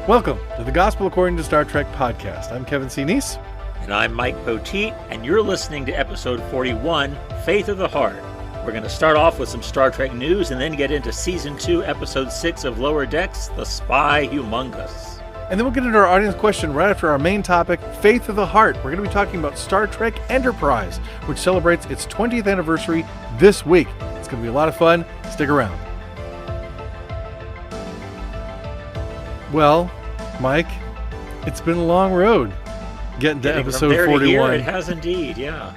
Welcome to the Gospel According to Star Trek podcast. I'm Kevin C. Neese. And I'm Mike Poteet, and you're listening to episode 41, Faith of the Heart. We're going to start off with some Star Trek news and then get into season 2, episode 6 of Lower Decks, The Spy Humongous. And then we'll get into our audience question right after our main topic, Faith of the Heart. We're going to be talking about Star Trek Enterprise, which celebrates its 20th anniversary this week. It's going to be a lot of fun. Stick around. Well, Mike, it's been a long road getting to episode 41. It has indeed, yeah.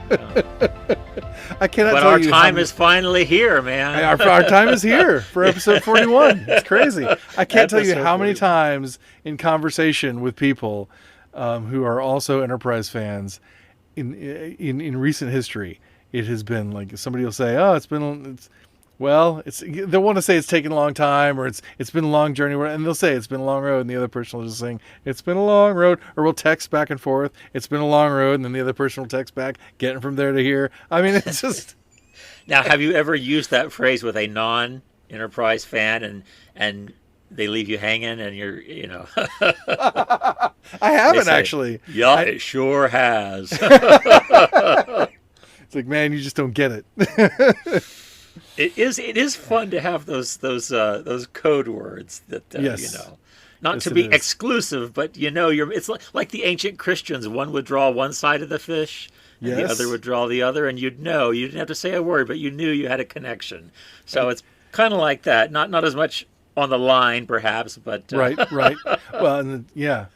I cannot but tell our you time is finally here, man. Our time is here for episode 41. It's crazy. I can't tell you how many times in conversation with people who are also Enterprise fans in recent history, it has been like somebody will say, "Oh, they'll want to say it's taken a long time, or it's been a long journey," and they'll say it's been a long road, and the other person will just saying it's been a long road, or we'll text back and forth, it's been a long road, and then the other person will text back, getting from there to here. I mean, it's just. Now, have you ever used that phrase with a non-Enterprise fan, and they leave you hanging, and you're, I haven't actually. Yeah, it sure has. It's like, man, you just don't get it. It is fun to have those code words that yes. Not yes, to be exclusive, but it's like the ancient Christians. One would draw one side of the fish, and the other would draw the other, and you didn't have to say a word, but you knew you had a connection. So it's kind of like that. Not as much on the line, perhaps, but right. Well,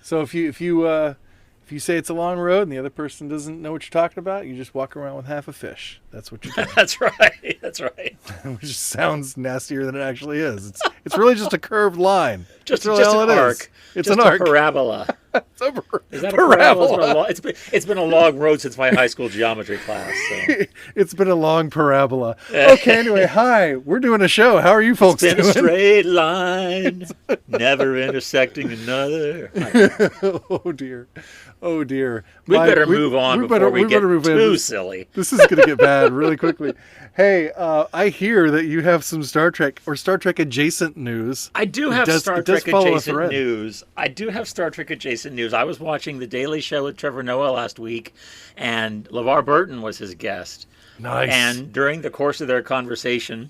So if you say it's a long road and the other person doesn't know what you're talking about, you just walk around with half a fish. That's what you're doing. That's right. Which sounds nastier than it actually is. It's really just a curved line. Just really an arc. It's just an arc. Parabola. Is that a parabola? It's been a long road since my high school geometry class. So. It's been a long parabola. Okay, anyway, hi. We're doing a show. How are you folks doing? It's been a straight line, never intersecting another. Oh dear. We better move on before we get too silly. This is going to get bad really quickly. Hey, I hear that you have some Star Trek or Star Trek adjacent news. I do have Star Trek adjacent news. I was watching The Daily Show with Trevor Noah last week, and Levar Burton was his guest. Nice. And during the course of their conversation,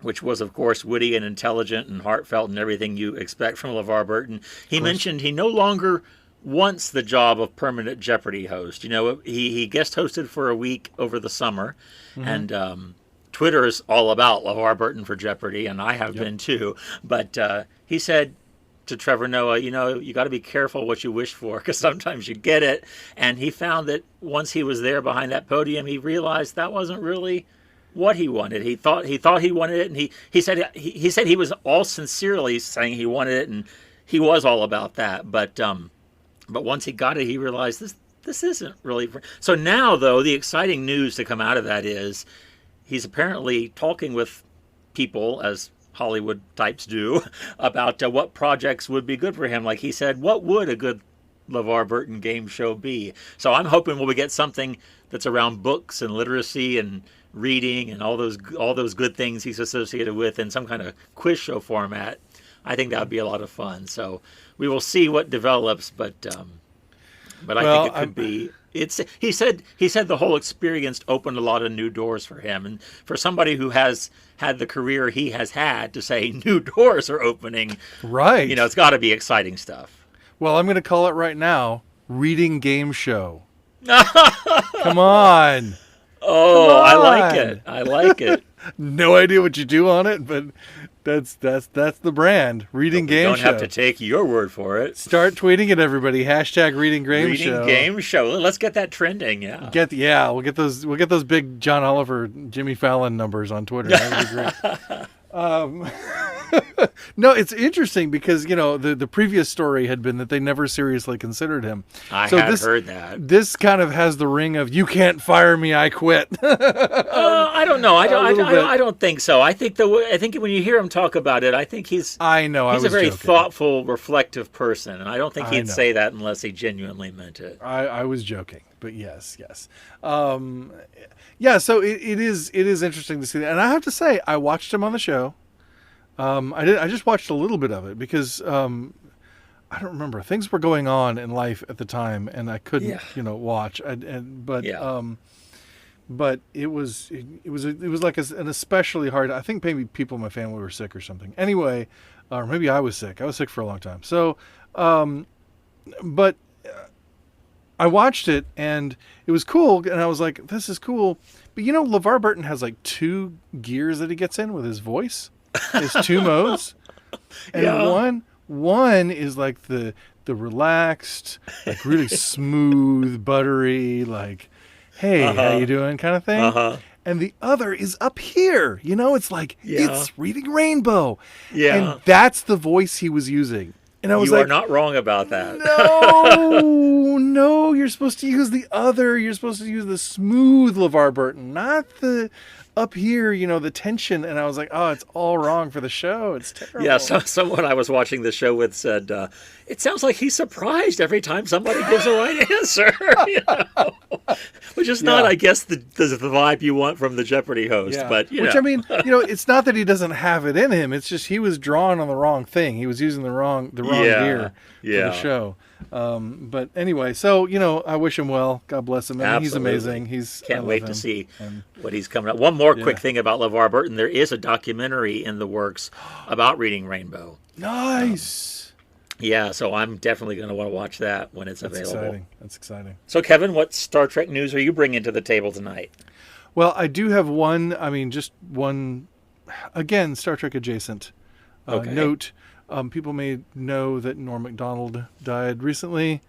which was, of course, witty and intelligent and heartfelt and everything you expect from Levar Burton, he mentioned he no longer wants the job of permanent Jeopardy host. He guest hosted for a week over the summer, and Twitter is all about LeVar Burton for Jeopardy, and I have been too. But he said to Trevor Noah, you got to be careful what you wish for, because sometimes you get it. And he found that once he was there behind that podium, he realized that wasn't really what he wanted. He thought he wanted it, and he said he was all sincerely saying he wanted it, and he was all about that. But once he got it, he realized this isn't really. So now, though, the exciting news to come out of that is he's apparently talking with people, as Hollywood types do, about what projects would be good for him. Like he said, what would a good LeVar Burton game show be? So I'm hoping we'll get something that's around books and literacy and reading and all those good things he's associated with in some kind of quiz show format. I think that would be a lot of fun. So we will see what develops, but I think it could be. He said the whole experience opened a lot of new doors for him, and for somebody who has had the career he has had to say new doors are opening, right? It's got to be exciting stuff. Well, I'm going to call it right now: reading game show. Come on. Oh, I like it. No idea what you do on it, but that's the brand. Reading game show. Don't have to take your word for it. Start tweeting at everybody. # reading game show. Reading game show. Let's get that trending. Yeah. We'll get those big John Oliver, Jimmy Fallon numbers on Twitter. That would be great. No, it's interesting because, the previous story had been that they never seriously considered him. I had heard that. This kind of has the ring of, you can't fire me, I quit. I don't know. I don't think so. I think when you hear him talk about it, I think he's a very thoughtful, reflective person. And I don't think he'd say that unless he genuinely meant it. I was joking, but yes. So it is interesting to see that. And I have to say, I watched him on the show. I just watched a little bit of it because I don't remember. Things were going on in life at the time, and I couldn't, Yeah. watch. Yeah. But it was like an especially hard. I think maybe people in my family were sick or something. Anyway, or maybe I was sick. I was sick for a long time. So, but I watched it and it was cool, and I was like, "This is cool." But LeVar Burton has like two gears that he gets in with his voice. His two modes, and Yeah. one is like the relaxed, like really smooth, buttery, like, "Hey, how you doing?" kind of thing. Uh-huh. And the other is up here. It's like Yeah. it's reading Rainbow. Yeah. And that's the voice he was using. And I was You are like, not wrong about that. no, you're supposed to use the other. You're supposed to use the smooth LeVar Burton, not the up here, the tension. And I was like, oh, it's all wrong for the show. It's terrible. Yeah, someone I was watching the show with said, it sounds like he's surprised every time somebody gives a right answer. Which is not, I guess, the vibe you want from the Jeopardy host. Yeah. But, Which, I mean, it's not that he doesn't have it in him. It's just he was drawn on the wrong thing. He was using the wrong gear for the show. But anyway, so, I wish him well. God bless him. I mean, he's amazing. Can't wait to see what he's coming up. One more quick thing about LeVar Burton. There is a documentary in the works about Reading Rainbow. Nice. Yeah, so I'm definitely going to want to watch that when it's available. That's exciting. So, Kevin, what Star Trek news are you bringing to the table tonight? Well, I do have one, just one, again, Star Trek adjacent note. People may know that Norm Macdonald died recently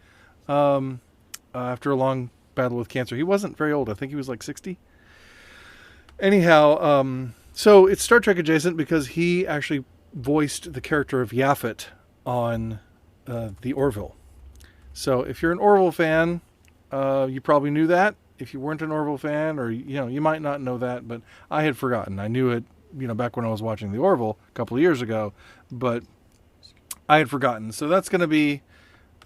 after a long battle with cancer. He wasn't very old. I think he was like 60. Anyhow, so it's Star Trek adjacent because he actually voiced the character of Yaphet on the Orville. So if you're an Orville fan, you probably knew that. If you weren't an Orville fan, or you might not know that, but I had forgotten. I knew it, back when I was watching the Orville a couple of years ago, but I had forgotten. So that's going to be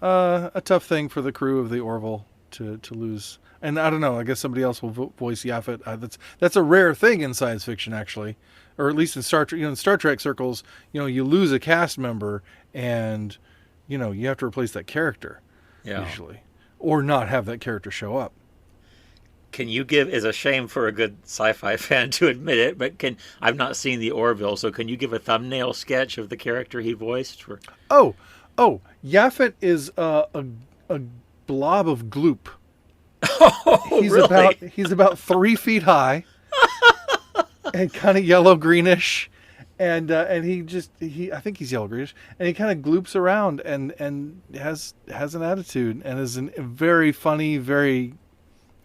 a tough thing for the crew of the Orville to lose. And I don't know. I guess somebody else will voice Yaphet. That's a rare thing in science fiction, actually, or at least in Star Trek. In Star Trek circles, you lose a cast member, and you have to replace that character usually, or not have that character show up. Can you give? It's a shame for a good sci-fi fan to admit it, but I've not seen the Orville, so can you give a thumbnail sketch of the character he voiced? Oh, Yaphet is a blob of gloop. Oh, really? He's about 3 feet high, and kind of yellow greenish, and he I think he's yellow greenish, and he kind of gloops around and has an attitude, and is a very funny, very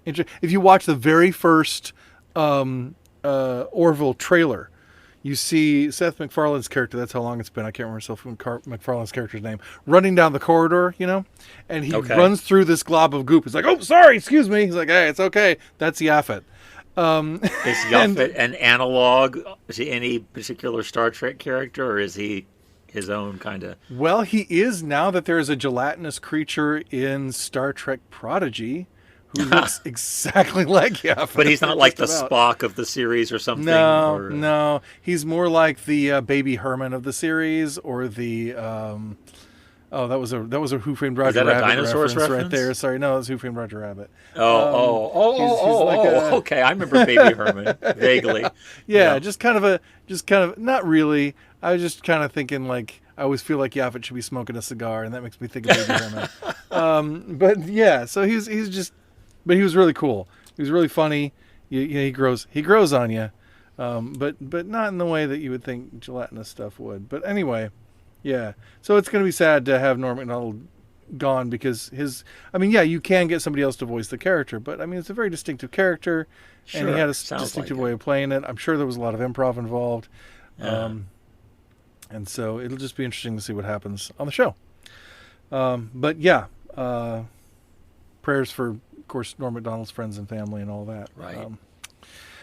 interesting. If you watch the very first Orville trailer, you see Seth MacFarlane's character. That's how long it's been. I can't remember Seth MacFarlane's character's name. Running down the corridor, and he runs through this glob of goop. He's like, "Oh, sorry, excuse me." He's like, "Hey, it's okay." That's Yaphet. Is Yaphet an analog to any particular Star Trek character, or is he his own kind of? Well, he is, now that there is a gelatinous creature in Star Trek Prodigy who looks exactly like Yaphet. But he's not like the Spock of the series or something? No. He's more like the Baby Herman of the series, or the... that was a Who Framed Roger Rabbit reference right there. Sorry, no, that was Who Framed Roger Rabbit. Okay. I remember Baby Herman vaguely. Yeah, just kind of not really. I was just kind of thinking, like, I always feel like Yaphet should be smoking a cigar, and that makes me think of Baby Herman. But yeah, so but he was really cool. He was really funny. He grows on you, but not in the way that you would think gelatinous stuff would. But anyway. Yeah, so it's going to be sad to have Norm Macdonald gone, because you can get somebody else to voice the character, but it's a very distinctive character, and he had a distinctive way of playing it. I'm sure there was a lot of improv involved, and so it'll just be interesting to see what happens on the show. But yeah, prayers for, of course, Norm Macdonald's friends and family and all that. Right.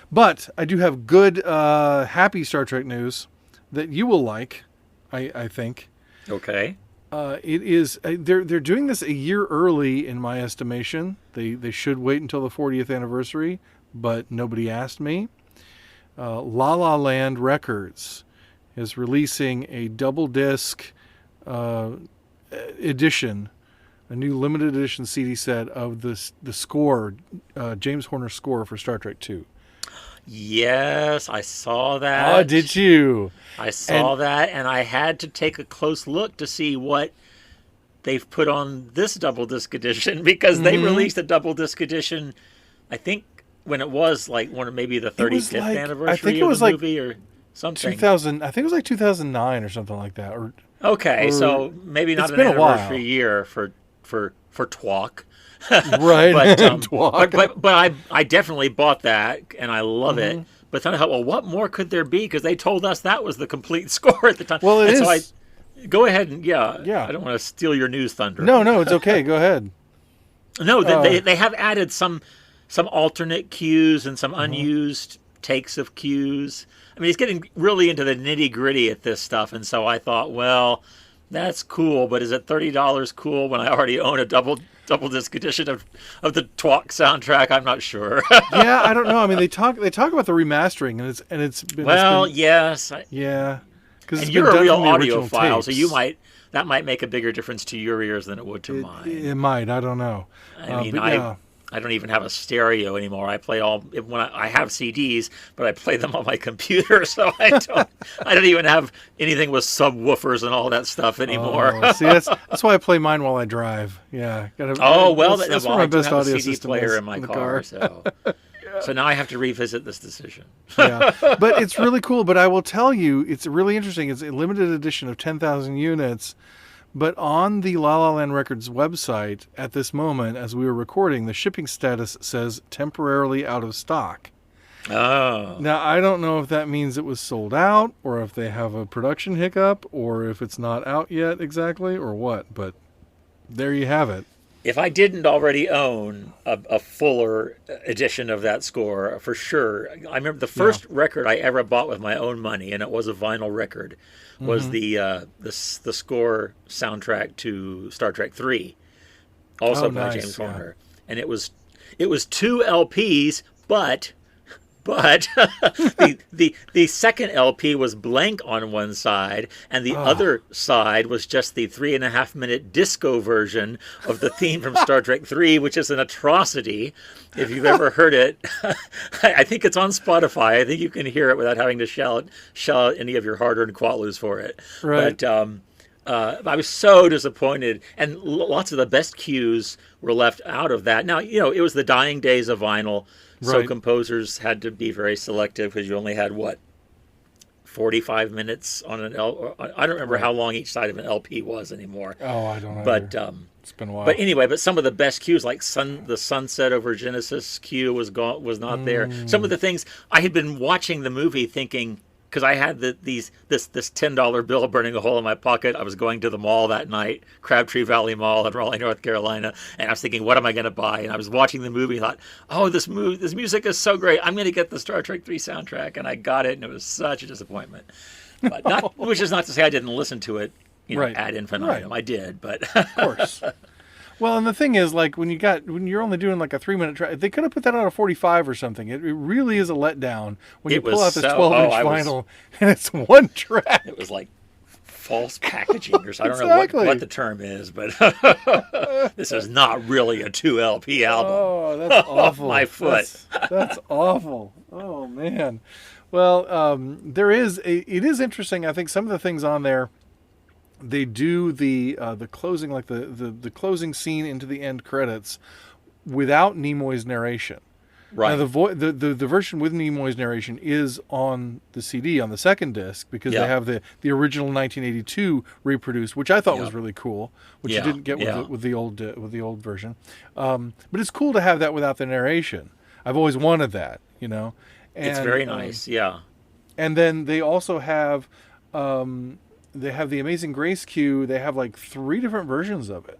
But I do have good, happy Star Trek news that you will like. I think. Okay. It is. They're doing this a year early, in my estimation. They should wait until the 40th anniversary, but nobody asked me. La La Land Records is releasing a double disc edition, a new limited edition CD set of the score, James Horner's score for Star Trek II. Yes, I saw that. Oh, did you? I saw that, and I had to take a close look to see what they've put on this double disc edition, because they released a double disc edition, I think, when it was like maybe the 35th anniversary of the movie or something. 2000, I think it was like 2009 or something like that. Okay, so maybe not an anniversary year for TWOC. Right. but I definitely bought that, and I love it. But then I thought, well, what more could there be? Because they told us that was the complete score at the time. Well, it is. So go ahead and Yeah. I don't want to steal your news thunder. No, it's okay. Go ahead. No, they have added some alternate cues and some unused takes of cues. I mean, he's getting really into the nitty gritty at this stuff, and so I thought, well, that's cool, but is it $30 cool when I already own a double disc edition of the TWOC soundtrack? I'm not sure. Yeah, I don't know. I mean, they talk about the remastering, and it's been yes. Yeah, because you're a real audiophile, so that might make a bigger difference to your ears than it would to mine. It might. I don't know. I mean, I don't even have a stereo anymore. I play I have CDs, but I play them on my computer, so I don't even have anything with subwoofers and all that stuff anymore. Oh, see, that's why I play mine while I drive. Yeah. That's where my best audio CD system player is in my car. So now I have to revisit this decision. Yeah, but it's really cool. But I will tell you, it's really interesting. It's a limited edition of 10,000 units. But on the La La Land Records website at this moment, as we were recording, the shipping status says temporarily out of stock. Oh. Now, I don't know if that means it was sold out, or if they have a production hiccup, or if it's not out yet exactly, or what. But there you have it. If I didn't already own a fuller edition of that score, for sure. I remember the first record I ever bought with my own money, and it was a vinyl record, was the score soundtrack to Star Trek III, also by James Horner. And it was 2 LPs, but the second LP was blank on one side, and the other side was just the 3.5-minute disco version of the theme from Star Trek III, which is an atrocity. If you've ever heard it, I think it's on Spotify. I think you can hear it without having to shell out any of your hard-earned quatlus for it. Right. But I was so disappointed, and lots of the best cues were left out of that. Now, it was the dying days of vinyl. So composers had to be very selective, because you only had 45 minutes on an LP. I don't remember how long each side of an LP was anymore. Oh, I don't know. But it's been a while. But anyway, some of the best cues, like the Sunset over Genesis cue, was not there. Some of the things I had been watching the movie thinking, because I had this $10 bill burning a hole in my pocket. I was going to the mall that night, Crabtree Valley Mall in Raleigh, North Carolina, and I was thinking, what am I going to buy? And I was watching the movie and thought, oh, this music is so great. I'm going to get the Star Trek III soundtrack, and I got it, and it was such a disappointment. But which is not to say I didn't listen to it, ad infinitum. I did, but of course. Well, and the thing is, like, when you're only doing like a 3-minute track, they could have put that on a 45 or something. It really is a letdown when you pull out this 12-inch vinyl and it's one track. It was like false packaging, or I don't know what the term is, but this is not really a 2 LP album. Oh, that's awful. My foot. That's awful. Oh man. Well, it is interesting. I think some of the things on there, they do the closing, like the closing scene into the end credits without Nimoy's narration. Right. Now the version with Nimoy's narration is on the CD on the second disc, because they have the original 1982 reproduced, which I thought was really cool, which you didn't get with the old version. But it's cool to have that without the narration. I've always wanted that, And, it's very nice, And then they also have they have the Amazing Grace cue. They have like 3 different versions of it.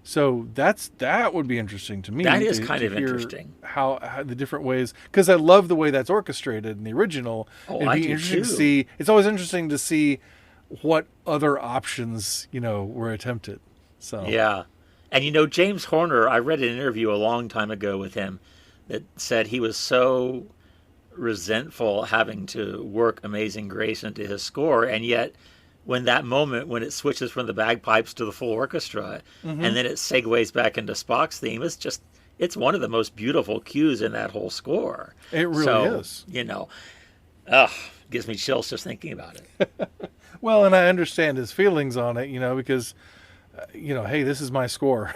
So that would be interesting to me. That is kind of interesting. How the different ways, because I love the way that's orchestrated in the original. Oh, I do interesting too. to see. It's always interesting to see what other options were attempted. So yeah, and James Horner, I read an interview a long time ago with him that said he was so resentful having to work Amazing Grace into his score, and yet when that moment when it switches from the bagpipes to the full orchestra, and then it segues back into Spock's theme, it's one of the most beautiful cues in that whole score. It really is. Gives me chills just thinking about it. Well, and I understand his feelings on it, because, hey, this is my score.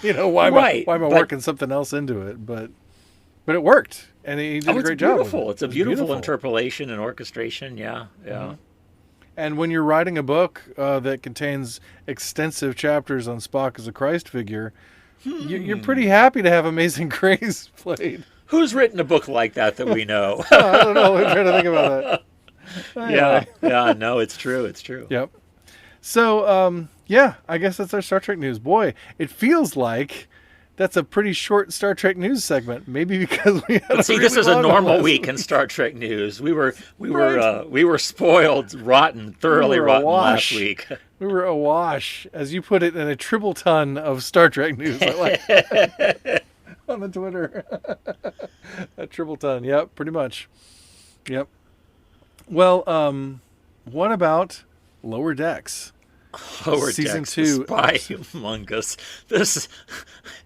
Why am I working something else into it? But it worked, and he did a great job. Beautiful. It's a beautiful interpolation and orchestration. Yeah. Mm-hmm. And when you're writing a book that contains extensive chapters on Spock as a Christ figure, you're pretty happy to have Amazing Grace played. Who's written a book like that we know? I don't know. I'm trying to think about that. Anyway. Yeah. No, it's true. It's true. Yep. So, I guess that's our Star Trek news. Boy, it feels like that's a pretty short Star Trek news segment. Maybe because we had this is a normal week in Star Trek news. We were spoiled, thoroughly rotten last week. We were awash, as you put it, in a triple ton of Star Trek news. I like that. On the Twitter. A triple ton. Yep, pretty much. Yep. Well, what about Lower Decks? Season 2, Spy Humongous. This,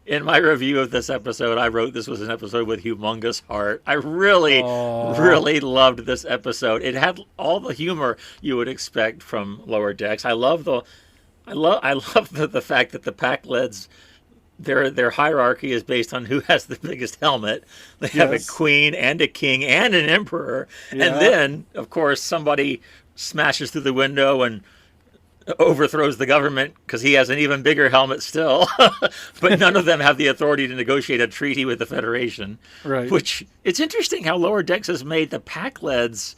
in my review of this episode, I wrote this was an episode with humongous heart. I really loved this episode. It had all the humor you would expect from Lower Decks. I love the fact that the pack leads, their hierarchy is based on who has the biggest helmet. They have a queen and a king and an emperor, and then of course somebody smashes through the window and overthrows the government because he has an even bigger helmet still. But none of them have the authority to negotiate a treaty with the Federation. Right. Which, it's interesting how Lower Decks has made the Pakleds,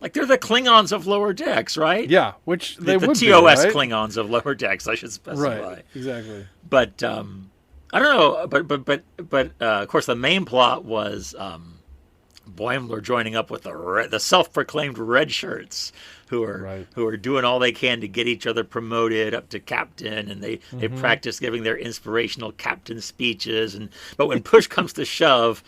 like they're the Klingons of Lower Decks, right? Yeah, which they would be, the TOS right? Klingons of Lower Decks, I should specify. Right, exactly. But, I don't know, but of course the main plot was Boimler joining up with the self-proclaimed red shirts who are doing all they can to get each other promoted up to captain, and they practice giving their inspirational captain speeches, but when push comes to shove,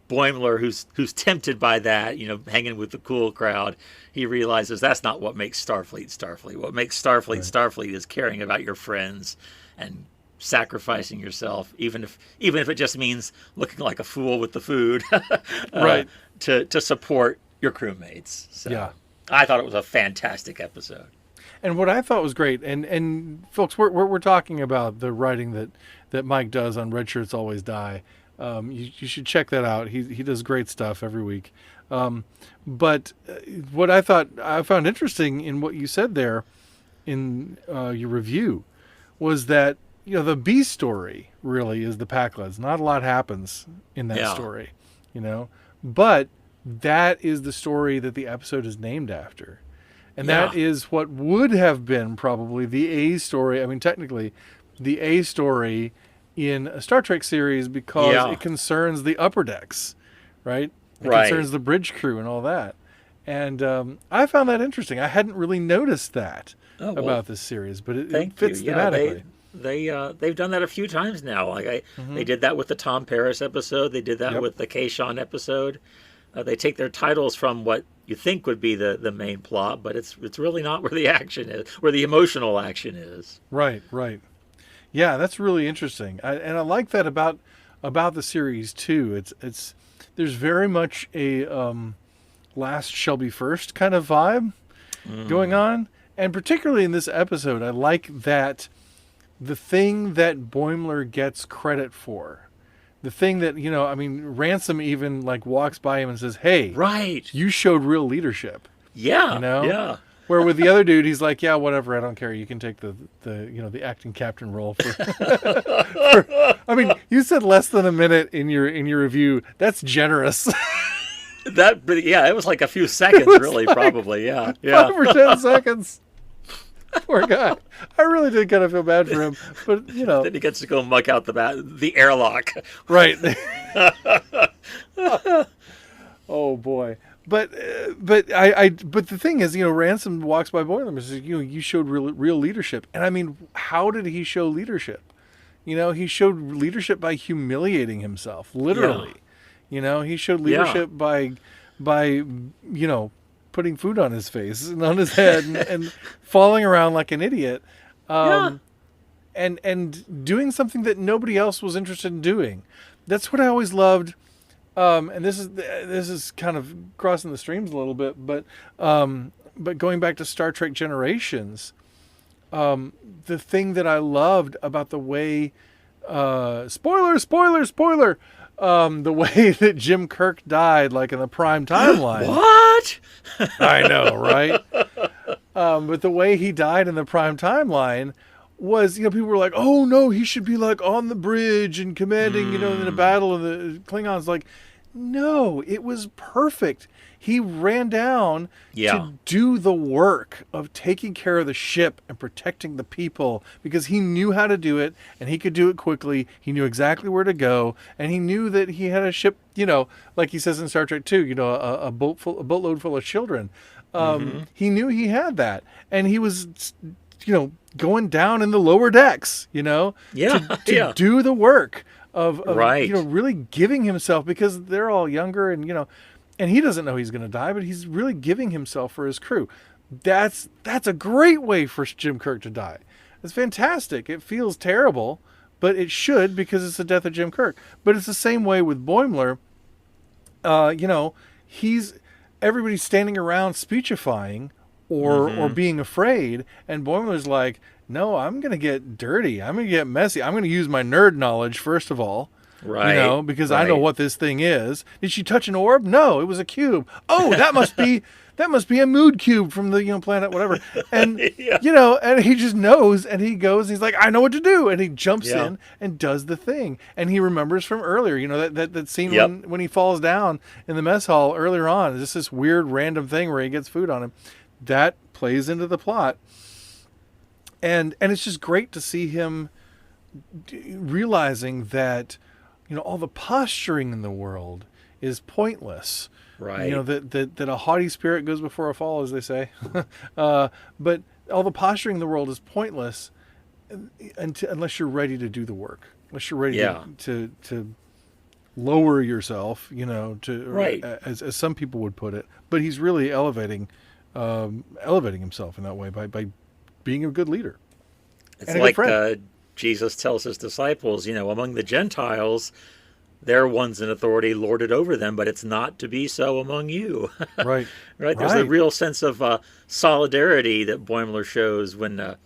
Boimler, who's tempted by that, hanging with the cool crowd, he realizes that's not what makes Starfleet. What makes Starfleet is caring about your friends and sacrificing yourself, even if it just means looking like a fool with the food, to support your crewmates. So I thought it was a fantastic episode. And what I thought was great, and folks, we're talking about the writing that Mike does on Red Shirts Always Die. You should check that out. He does great stuff every week. But what I found interesting in what you said there in your review was that the B story really is the Pakleds. Not a lot happens in that story, but that is the story that the episode is named after. And that is what would have been probably the A story. I mean, technically, the A story in a Star Trek series because it concerns the upper decks, right? It concerns the bridge crew and all that. And I found that interesting. I hadn't really noticed that about this series, but it fits thematically. They've done that a few times now. Like they did that with the Tom Paris episode. They did that with the Kay-Shawn episode. They take their titles from what you think would be the main plot, but it's really not where the action is, where the emotional action is. Right. Yeah, that's really interesting. And I like that about the series too. It's there's very much a last shall be first kind of vibe going on, and particularly in this episode, I like that the thing that Boimler gets credit for, the thing that Ransom even walks by him and says, "Hey, you showed real leadership." Yeah, Where with the other dude, he's like, "Yeah, whatever, I don't care. You can take the acting captain role for." I mean, you said less than a minute in your review. That's generous. It was like a few seconds, really, probably. Yeah. 5 or 10 seconds. Poor guy. I really did kind of feel bad for him, but Then he gets to go muck out the airlock. Right. Oh boy. But the thing is, Ransom walks by Boimler and says, you showed real leadership. And I mean, how did he show leadership? He showed leadership by humiliating himself, literally. He showed leadership by putting food on his face and on his head and falling around like an idiot. And doing something that nobody else was interested in doing. That's what I always loved. And this is kind of crossing the streams a little bit, but going back to Star Trek Generations, the thing that I loved about the way, spoiler, the way that Jim Kirk died, like in the Prime timeline. What? I know, right? But the way he died in the Prime timeline was, people were like, oh no, he should be like on the bridge and commanding, in a battle of the Klingons. Like, no, it was perfect. He ran down to do the work of taking care of the ship and protecting the people because he knew how to do it and he could do it quickly. He knew exactly where to go, and he knew that he had a ship, like he says in Star Trek 2, a boatload full of children. He knew he had that, and he was, going down in the lower decks, to do the work of really giving himself, because they're all younger and he doesn't know he's going to die, but he's really giving himself for his crew. That's a great way for Jim Kirk to die. It's fantastic. It feels terrible, but it should, because it's the death of Jim Kirk. But it's the same way with Boimler. Everybody's standing around speechifying or being afraid, and Boimler's like, no, I'm going to get dirty. I'm going to get messy. I'm going to use my nerd knowledge, first of all. Right. Because I know what this thing is. Did she touch an orb? No, it was a cube. Oh, that must be a mood cube from the planet, whatever. And and he just knows, and he goes, he's like, I know what to do, and he jumps in and does the thing. And he remembers from earlier, that scene when he falls down in the mess hall earlier on. Just this weird random thing where he gets food on him. That plays into the plot. And it's just great to see him realizing that all the posturing in the world is pointless. Right. That a haughty spirit goes before a fall, as they say. But all the posturing in the world is pointless unless you're ready to do the work. Unless you're ready to lower yourself, as some people would put it. But he's really elevating himself in that way by being a good leader. It's like Jesus tells his disciples, among the Gentiles, they're ones in authority lorded over them, but it's not to be so among you. Right. Right. There's a real sense of solidarity that Boimler shows when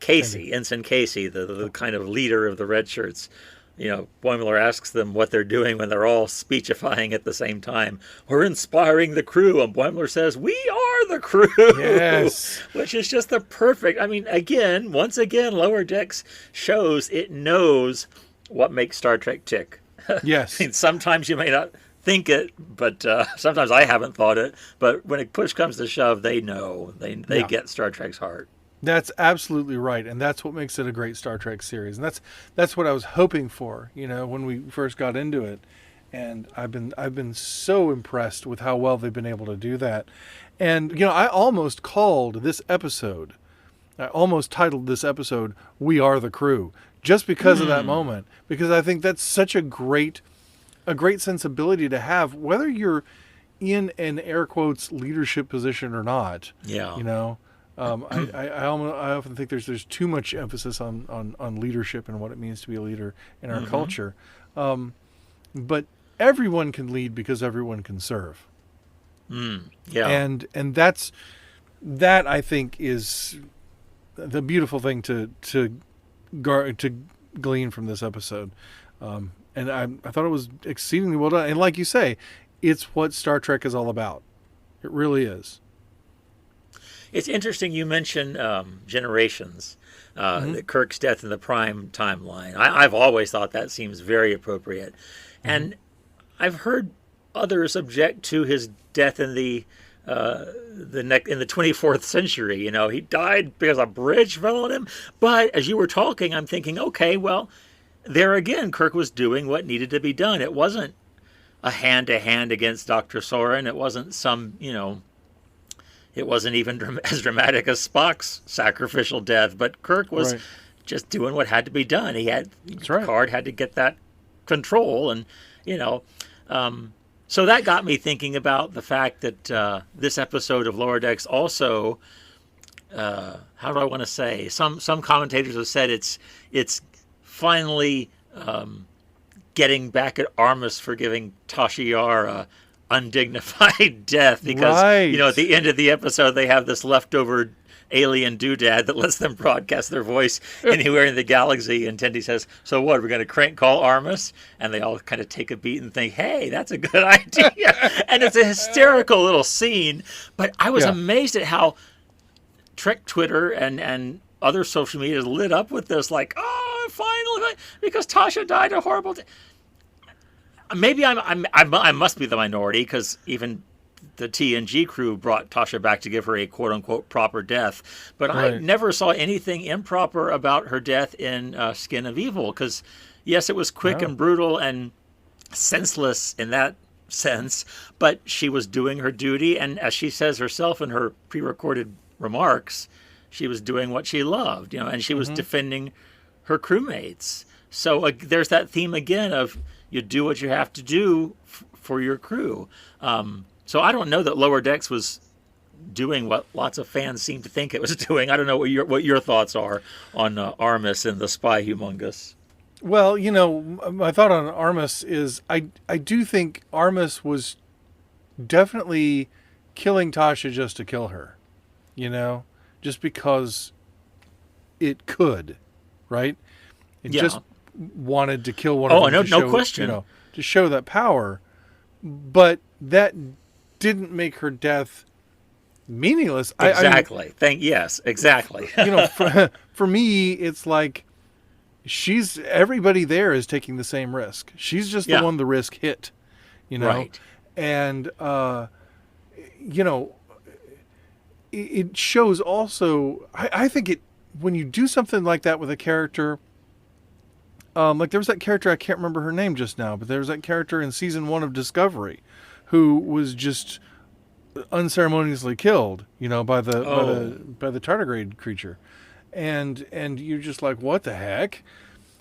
Ensign Casey, the kind of leader of the red shirts, Boimler asks them what they're doing when they're all speechifying at the same time. We're inspiring the crew. And Boimler says, we are the crew. Yes. Which is just the perfect. Once again, Lower Decks shows it knows what makes Star Trek tick. Yes. Sometimes you may not think it, but sometimes I haven't thought it. But when a push comes to shove, they know. They get Star Trek's heart. That's absolutely right, and that's what makes it a great Star Trek series, and that's what I was hoping for, when we first got into it, and I've been so impressed with how well they've been able to do that, and I almost titled this episode, "We Are the Crew," just because of that moment, because I think that's such a great sensibility to have, whether you're in an air quotes leadership position or not. Yeah. I often think there's too much emphasis on leadership and what it means to be a leader in our culture. But everyone can lead because everyone can serve. Yeah. And that I think is the beautiful thing to glean from this episode. And I thought it was exceedingly well done. And like you say, it's what Star Trek is all about. It really is. It's interesting you mentioned Generations, Kirk's death in the Prime timeline. I've always thought that seems very appropriate. And I've heard others object to his death in the 24th century. He died because a bridge fell on him. But as you were talking, I'm thinking, okay, well, there again, Kirk was doing what needed to be done. It wasn't a hand-to-hand against Dr. Soren. It wasn't it wasn't even as dramatic as Spock's sacrificial death, but Kirk was just doing what had to be done. Picard had to get that control, and So that got me thinking about the fact that this episode of Lower Decks also, how do I want to say? Some commentators have said it's finally getting back at Armus for giving Tasha Yar a undignified death, because at the end of the episode they have this leftover alien doodad that lets them broadcast their voice anywhere in the galaxy, and Tendi says, so what, we're going to crank call Armus? And they all kind of take a beat and think, hey, that's a good idea. And it's a hysterical little scene, but I was amazed at how Trek Twitter and other social media lit up with this, like, oh, finally, because Tasha died a horrible death. Maybe I must be the minority, because even the TNG crew brought Tasha back to give her a quote-unquote proper death. But I never saw anything improper about her death in Skin of Evil, because, yes, it was quick and brutal and senseless in that sense, but she was doing her duty, and as she says herself in her pre-recorded remarks, she was doing what she loved, and she was defending her crewmates. So there's that theme again of you do what you have to do for your crew. So I don't know that Lower Decks was doing what lots of fans seem to think it was doing. I don't know what your thoughts are on Armus and the Spy Humongous. Well, my thought on Armus is I do think Armus was definitely killing Tasha just to kill her, just because it could, right? It just wanted to kill one of them. Oh, no question. To show that power, but that didn't make her death meaningless. Exactly. Yes, exactly. For me, it's like everybody there is taking the same risk. She's just the one the risk hit, Right. And it shows also. I think when you do something like that with a character. Like there was that character, I can't remember her name just now, but there was that character in season 1 of Discovery who was just unceremoniously killed, by the tardigrade creature. And you're just like, what the heck?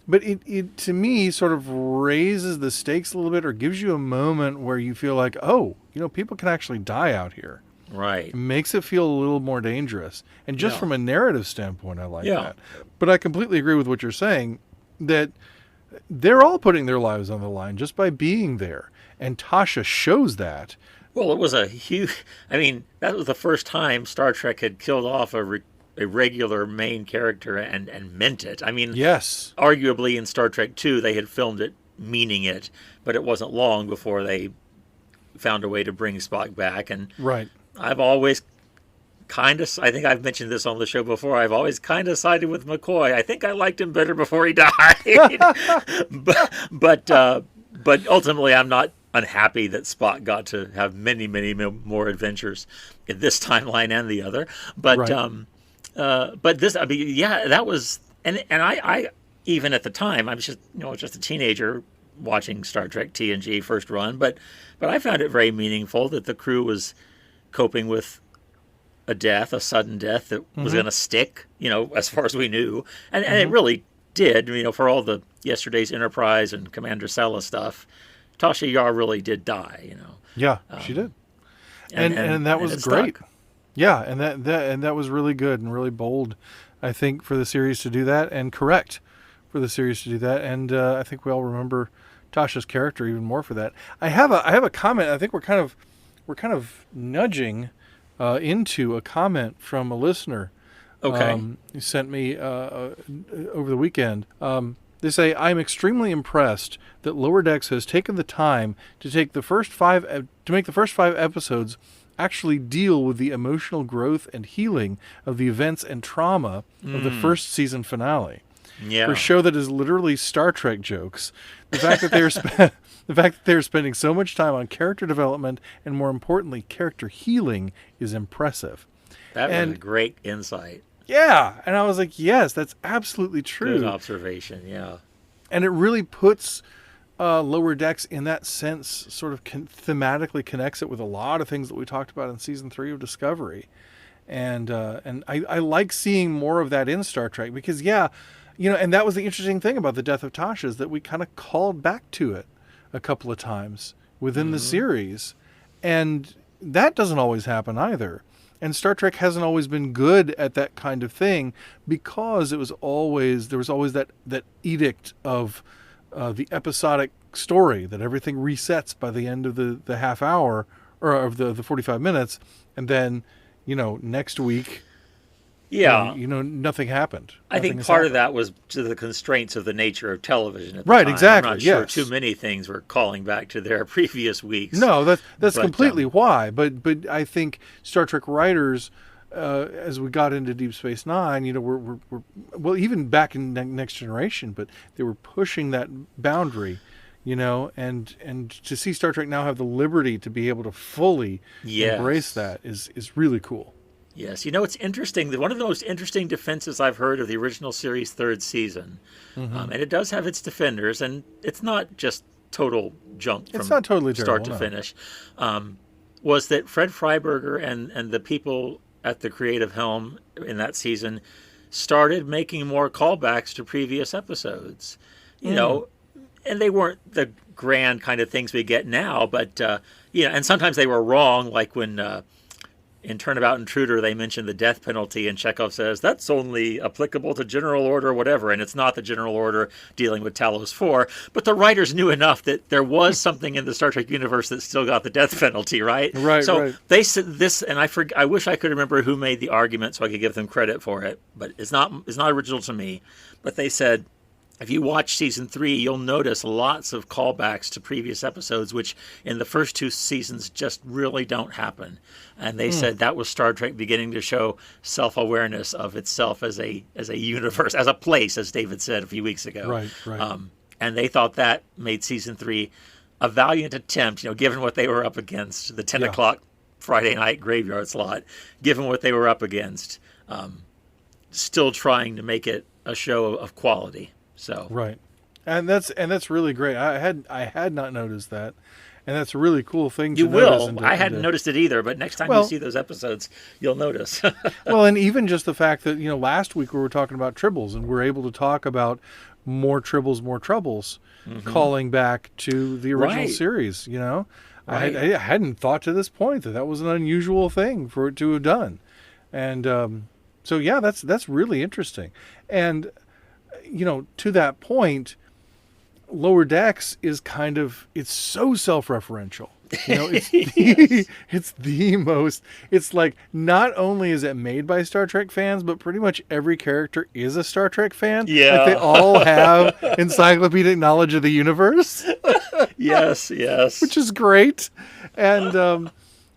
But it to me sort of raises the stakes a little bit, or gives you a moment where you feel like, oh, people can actually die out here. Right. It makes it feel a little more dangerous. And just from a narrative standpoint, I like that. But I completely agree with what you're saying, that they're all putting their lives on the line just by being there. And Tasha shows that. Well, it was a huge... I mean, that was the first time Star Trek had killed off a regular main character and meant it. I mean, yes, arguably in Star Trek 2, they had filmed it meaning it, but it wasn't long before they found a way to bring Spock back. And I've always I think I've mentioned this on the show before. I've always kind of sided with McCoy. I think I liked him better before he died. but ultimately, I'm not unhappy that Spock got to have many, many more adventures in this timeline and the other. But this, I mean, that was, and I even at the time, I was just a teenager watching Star Trek TNG first run, but I found it very meaningful that the crew was coping with a sudden death that was going to stick, as far as we knew. And it really did, for all the yesterday's Enterprise and Commander Sella stuff, Tasha Yar really did die, Yeah, she did. And that was great. Stuck. Yeah, and that was really good and really bold, I think, for the series to do that, and correct for the series to do that. And I think we all remember Tasha's character even more for that. I have a comment. I think we're kind of nudging into a comment from a listener. Okay. Who sent me over the weekend. They say, I'm extremely impressed that Lower Decks has taken the time to make the first 5 episodes actually deal with the emotional growth and healing of the events and trauma of the first season finale. Yeah. For a show that is literally Star Trek jokes, the fact that they're spending so much time on character development and, more importantly, character healing is impressive. That was a great insight. Yeah, and I was like, yes, that's absolutely true. Good observation, yeah. And it really puts Lower Decks in that sense, sort of thematically connects it with a lot of things that we talked about in season 3 of Discovery. And I like seeing more of that in Star Trek because, and that was the interesting thing about the death of Tasha, is that we kind of called back to it a couple of times within the series. And that doesn't always happen either. And Star Trek hasn't always been good at that kind of thing because there was always that edict of the episodic story, that everything resets by the end of the half hour or of the 45 minutes. And then, next week, nothing happened. I think part of that was to the constraints of the nature of television at the right, time. exactly. I'm not sure too many things were calling back to their previous weeks. No, that's completely why. But I think Star Trek writers, as we got into Deep Space Nine, we're well, even back in Next Generation, but they were pushing that boundary. And to see Star Trek now have the liberty to be able to fully embrace that is really cool. Yes, it's interesting. One of the most interesting defenses I've heard of the original series' third season, and it does have its defenders, and it's not just total junk from not totally start terrible, to finish, was that Fred Freiberger and the people at the creative helm in that season started making more callbacks to previous episodes. And they weren't the grand kind of things we get now, but, and sometimes they were wrong, like when in Turnabout Intruder they mentioned the death penalty, and Chekhov says, that's only applicable to General Order whatever, and it's not the General Order dealing with Talos 4. But the writers knew enough that there was something in the Star Trek universe that still got the death penalty, right? Right, so they said this, and I wish I could remember who made the argument so I could give them credit for it, but it's not original to me. But they said, if you watch season 3, you'll notice lots of callbacks to previous episodes, which in the first 2 seasons just really don't happen. And they said that was Star Trek beginning to show self-awareness of itself as a universe, as a place, as David said a few weeks ago. Right. And they thought that made season 3 a valiant attempt, given what they were up against, the 10 o'clock Friday night graveyard slot, given what they were up against, still trying to make it a show of quality. So right, and that's really great. I had not noticed that, and that's a really cool thing. You will. I hadn't noticed it either, but next time you see those episodes, you'll notice. Well, and even just the fact that last week we were talking about tribbles, and we're able to talk about more tribbles, more troubles, calling back to the original series. I hadn't thought to this point that was an unusual thing for it to have done, and so that's really interesting, and. To that point, Lower Decks is it's so self-referential. It's the most, it's like, not only is it made by Star Trek fans, but pretty much every character is a Star Trek fan. Yeah. Like they all have encyclopedic knowledge of the universe. Yes. Which is great. And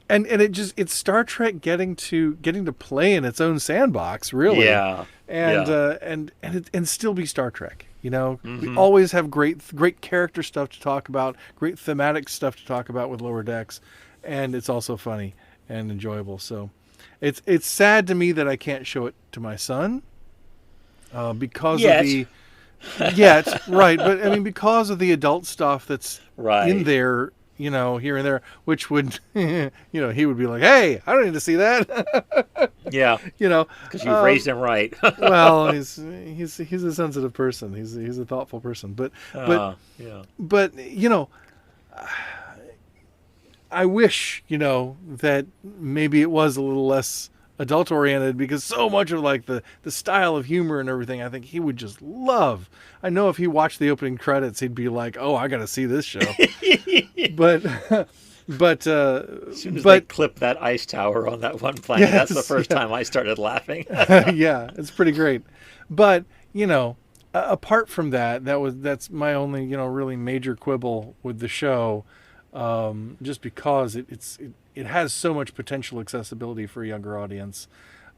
it's Star Trek getting to play in its own sandbox, really. Yeah. And still be Star Trek. We always have great character stuff to talk about, great thematic stuff to talk about with Lower Decks, and it's also funny and enjoyable. So it's sad to me that I can't show it to my son because of the right, but I mean because of the adult stuff that's in there. Here and there, which would, he would be like, "Hey, I don't need to see that." Yeah, because you've raised him right. Well, he's a sensitive person. He's a thoughtful person, but I wish that maybe it was a little less adult oriented, because so much of like the style of humor and everything, I think he would just love. I know if he watched the opening credits, he'd be like, "Oh, I got to see this show." but as soon as they clip that ice tower on that one planet, that's the first time I started laughing. Yeah, it's pretty great. But apart from that's my only really major quibble with the show, just because it has so much potential accessibility for a younger audience,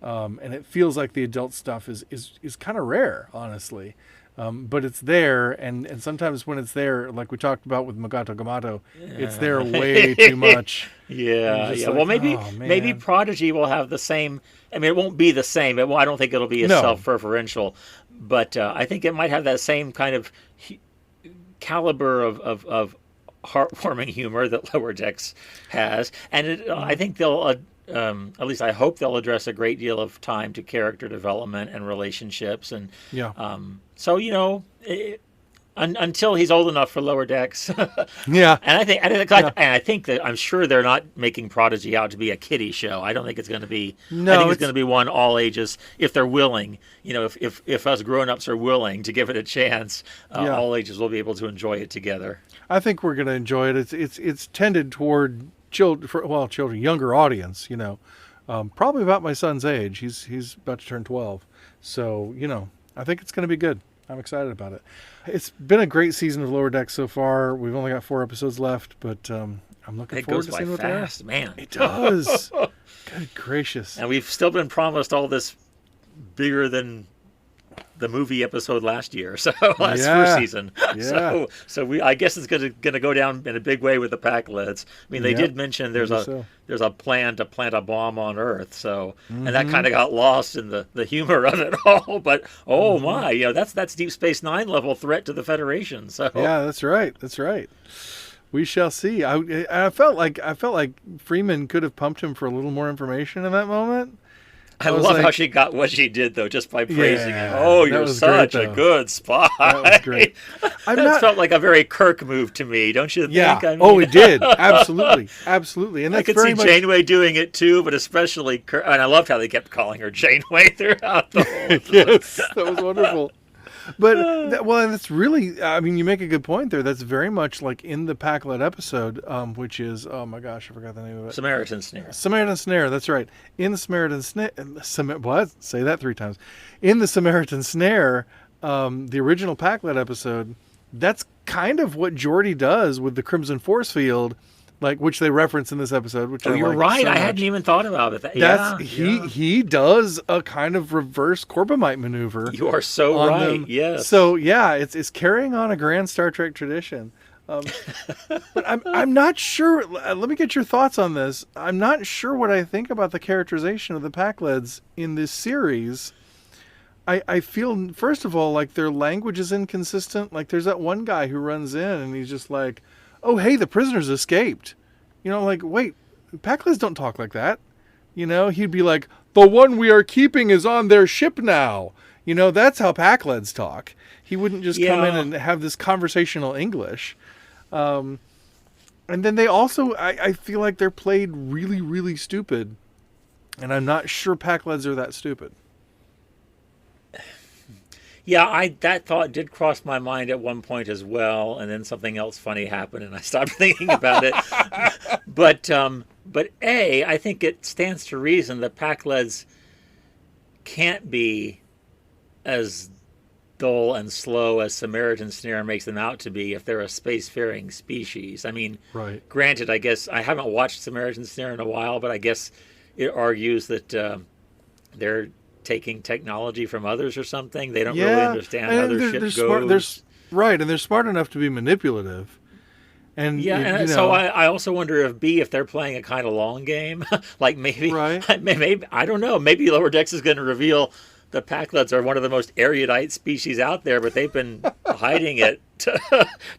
and it feels like the adult stuff is kind of rare, honestly. But it's there, and sometimes when it's there, like we talked about with Magato Gamato, it's there way too much. Yeah. Well, maybe Prodigy will have the same. I mean, it won't be the same. I don't think it'll be as self-referential, but I think it might have that same kind of caliber of heartwarming humor that Lower Decks has, and I think they'll. At least I hope they'll address a great deal of time to character development and relationships, and so until he's old enough for Lower Decks. Yeah. And Yeah. I think that I'm sure they're not making Prodigy out to be a kiddie show. I don't think it's going to be. I No, think it's going to be one all ages if they're willing. If us grown-ups are willing to give it a chance, Yeah. all ages will be able to enjoy it together. I think we're going to enjoy it. It's tended toward children, younger audience. Probably about my son's age. He's about to turn 12, so I think it's going to be good. I'm excited about it. It's been a great season of Lower Decks so far. We've only got 4 episodes left, but I'm looking forward to seeing what they are. It goes by fast, man. It does. Good gracious. And we've still been promised all this bigger than the movie episode last year, first season. Yeah. So I guess it's gonna go down in a big way with the Pakleds. I mean, they did mention there's a plan to plant a bomb on Earth. So and that kind of got lost in the humor of it all. But my, that's Deep Space Nine level threat to the Federation. So yeah, that's right. That's right. We shall see. I felt like Freeman could have pumped him for a little more information in that moment. I love how she got what she did, though, just by praising him. Oh, you're such a good spy. That was great. That felt like a very Kirk move to me, don't you think? Yeah. I mean, it did. Absolutely. Absolutely. And I could see Janeway doing it, too, but especially Kirk. And I loved how they kept calling her Janeway throughout the whole Yes, that was wonderful. But, that's really, I mean, you make a good point there. That's very much like in the Pakled episode, which is, oh my gosh, I forgot the name of it. Samaritan Snare. Samaritan Snare, that's right. In the Samaritan Snare, what? Say that 3 times. In the Samaritan Snare, the original Pakled episode, that's kind of what Geordi does with the Crimson Force Field, which they reference in this episode. Which you're right. I hadn't even thought about it. He does a kind of reverse Corbomite maneuver. You are so right. Yes. So yeah, it's carrying on a grand Star Trek tradition. But I'm not sure. Let me get your thoughts on this. I'm not sure what I think about the characterization of the Pakleds in this series. I feel, first of all, like their language is inconsistent. Like there's that one guy who runs in and he's just like, oh, hey, the prisoners escaped. Wait, Pakleds don't talk like that. He'd be like, the one we are keeping is on their ship now. That's how Pakleds talk. He wouldn't just come in and have this conversational English. And then they also, I feel like they're played really, really stupid. And I'm not sure Pakleds are that stupid. Yeah, that thought did cross my mind at one point as well, and then something else funny happened, and I stopped thinking about it. But I think it stands to reason that Pakleds can't be as dull and slow as Samaritan Snare makes them out to be if they're a spacefaring species. I mean, right. Granted, I guess I haven't watched Samaritan Snare in a while, but I guess it argues that they're taking technology from others or something. They don't really understand how their ship goes. Right, and they're smart enough to be manipulative. And so I also wonder if they're playing a kind of long game, like maybe I don't know. Maybe Lower Decks is going to reveal the Pakleds are one of the most erudite species out there, but they've been hiding it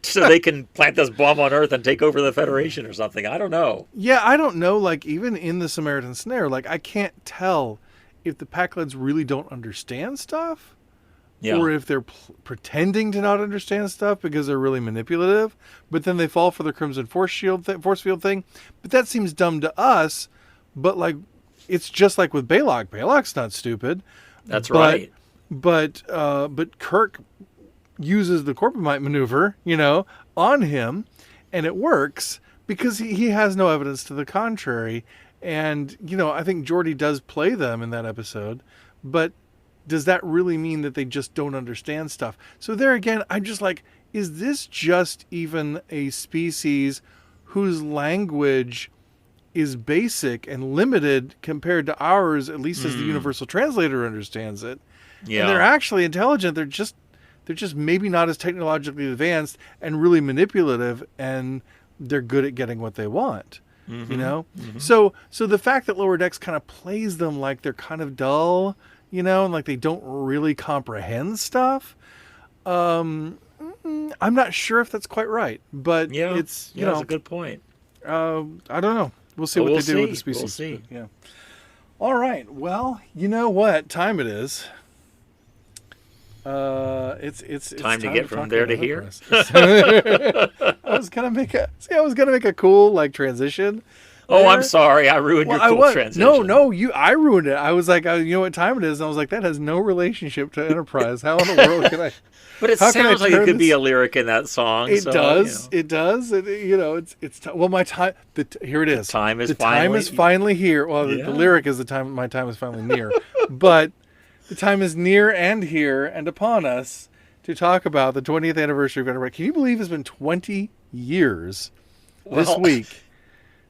so they can plant this bomb on Earth and take over the Federation or something. I don't know. Yeah, I don't know. Like even in the Samaritan Snare, I can't tell if the Pakleds really don't understand stuff, or if they're pretending to not understand stuff because they're really manipulative, but then they fall for the Crimson Force Field thing. But that seems dumb to us. But it's just like with Balog. Balog's not stupid. That's right. But Kirk uses the Corbomite maneuver, on him, and it works because he has no evidence to the contrary. And, I think Geordi does play them in that episode, but does that really mean that they just don't understand stuff? So there again, I'm just like, is this just even a species whose language is basic and limited compared to ours, at least as the universal translator understands it? Yeah. And they're actually intelligent. They're just maybe not as technologically advanced and really manipulative, and they're good at getting what they want. Mm-hmm. So the fact that Lower Decks kind of plays them like they're kind of dull, and like they don't really comprehend stuff. I'm not sure if that's quite right, but it's that's a good point. I don't know. We'll see what they do with the species. We'll see. But, yeah. All right. Well, you know what time it is. It's Time to time get to from talk there about to here. I was gonna make a cool like transition. Oh, I'm There. sorry, I ruined Well, your I cool was transition. no, I ruined it. I was like, you know what time it is? And I was like, that has no relationship to Enterprise. How in the world can I? But it How can I sounds like it turn could be this? a lyric in that song. It So, does. It does. Well, my time. Here it is. time is The time is finally here. Well, the Yeah. lyric is the time. My time is finally near. But the time is near and here and upon us to talk about the 20th anniversary of Enterprise. Can you believe it's been 20 years this Well, week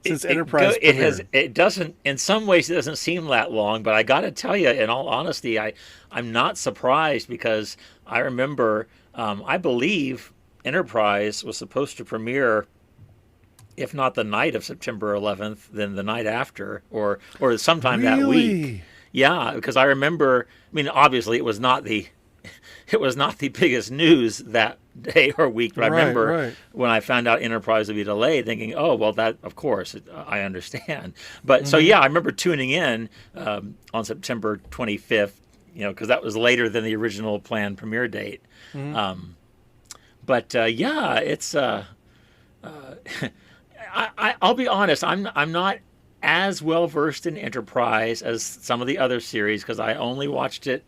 since Enterprise premiered? It doesn't. In some ways, it doesn't seem that long. But I got to tell you, in all honesty, I'm not surprised because I remember. I believe Enterprise was supposed to premiere, if not the night of September 11th, then the night after, or sometime that week. Really? Yeah, because I remember. I mean, obviously, it was not the biggest news that day or week. But I remember when I found out Enterprise would be delayed, thinking, "Oh, well, that of course I understand." But so yeah, I remember tuning in on September 25th. Because that was later than the original planned premiere date. But yeah, it's. I'll be honest. I'm not as well versed in Enterprise as some of the other series because I only watched it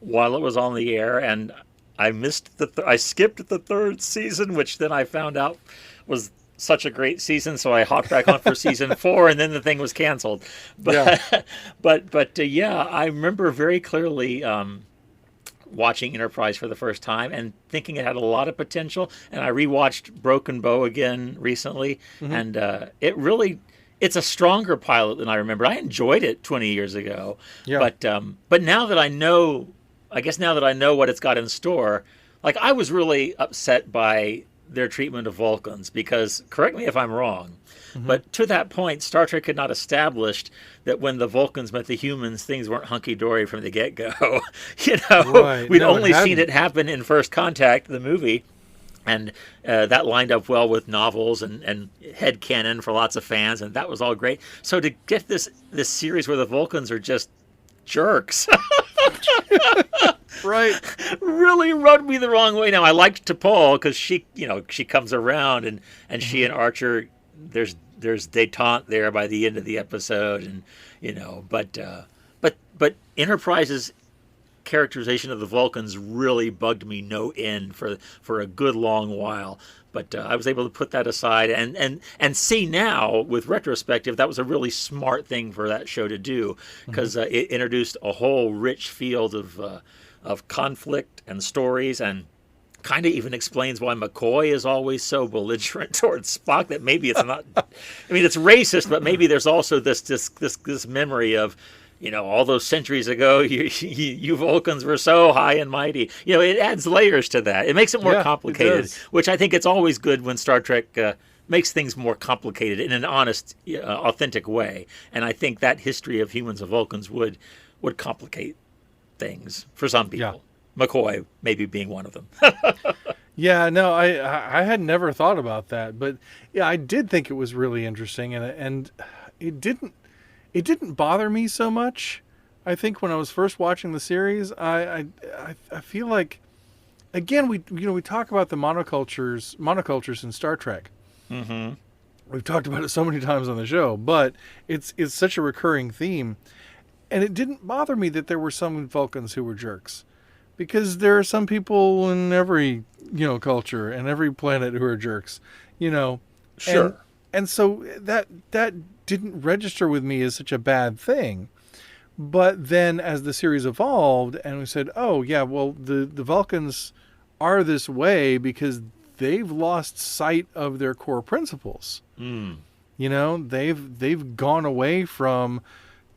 while it was on the air, and I missed I skipped the third season, which then I found out was such a great season. So I hopped back on for season 4, and then the thing was canceled. But Yeah. but yeah, I remember very clearly. Watching Enterprise for the first time and thinking it had a lot of potential. And I rewatched Broken Bow again recently, and it's a stronger pilot than I remember. I enjoyed it 20 years ago, Yeah. but now that I know, I guess now that I know what it's got in store, like I was really upset by their treatment of Vulcans because, correct me if I'm wrong, but to that point, Star Trek had not established that when the Vulcans met the humans, things weren't hunky-dory from the get-go. Right. We'd No, it only seen hadn't. it happen in First Contact, the movie, and that lined up well with novels and headcanon for lots of fans, and that was all great. So to get this series where the Vulcans are just jerks Right. really rubbed me the wrong way. Now I liked T'Pol because she comes around and she and Archer, there's detente there by the end of the episode, and but Enterprise's characterization of the Vulcans really bugged me no end for a good long while. But I was able to put that aside and see now with retrospective that was a really smart thing for that show to do because it introduced a whole rich field of conflict and stories and kind of even explains why McCoy is always so belligerent towards Spock. That maybe it's not. I mean, it's racist, but maybe there's also this memory of, all those centuries ago, you Vulcans were so high and mighty. It adds layers to that. It makes it more Yeah, it complicated, does. which I think it's always good when Star Trek makes things more complicated in an honest, authentic way. And I think that history of humans and Vulcans would complicate things for some people. Yeah. McCoy maybe being one of them. Yeah, no, I had never thought about that, but yeah, I did think it was really interesting, and it didn't bother me so much. I think when I was first watching the series, I feel like, again, we talk about the monocultures in Star Trek. Mm-hmm. We've talked about it so many times on the show, but it's such a recurring theme, and it didn't bother me that there were some Vulcans who were jerks. Because there are some people in every, culture and every planet who are jerks, Sure. And so that didn't register with me as such a bad thing. But then as the series evolved and we said, oh yeah, well the Vulcans are this way because they've lost sight of their core principles. Mm. They've gone away from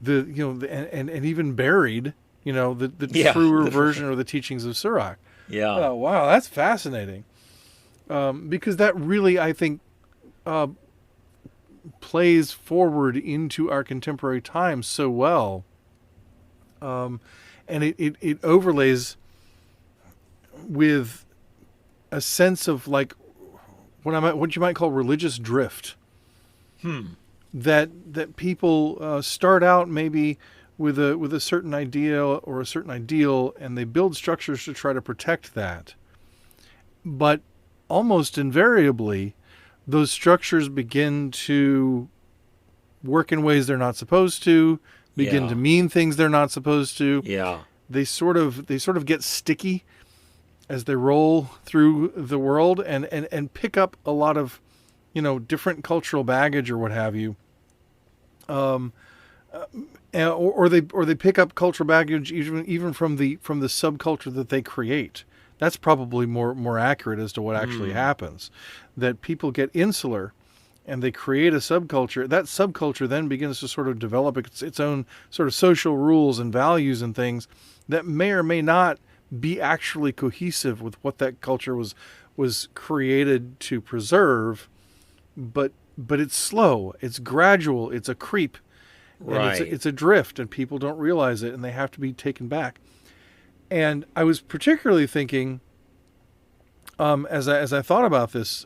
and even buried the truer version or the teachings of Surak. Yeah. Oh, wow, that's fascinating. Because that really, I think, plays forward into our contemporary times so well. And it overlays with a sense of like what you might call religious drift. That people start out maybe with a certain idea or a certain ideal, and they build structures to try to protect that. But almost invariably, those structures begin to work in ways they're not supposed to, begin to mean things they're not supposed to. Yeah. They sort of get sticky as they roll through the world and pick up a lot of, different cultural baggage or what have you. Or they pick up cultural baggage even from the subculture that they create. That's probably more accurate as to what actually happens. That people get insular and they create a subculture. That subculture then begins to sort of develop its own sort of social rules and values and things that may or may not be actually cohesive with what that culture was created to preserve. But it's slow, it's gradual, it's a creep, Right. and it's a drift, and people don't realize it, and they have to be taken back. And I was particularly thinking, as I thought about this,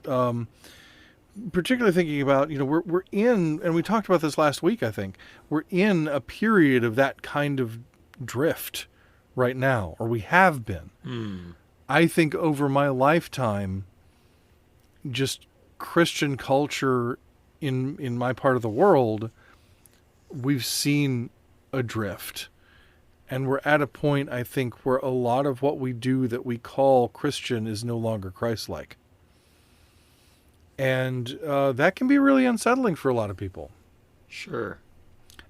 particularly thinking about, we're in, and we talked about this last week, I think, we're in a period of that kind of drift right now, or we have been. I think over my lifetime, just Christian culture in my part of the world, we've seen a drift. And we're at a point, I think, where a lot of what we do that we call Christian is no longer Christ-like. And that can be really unsettling for a lot of people. Sure.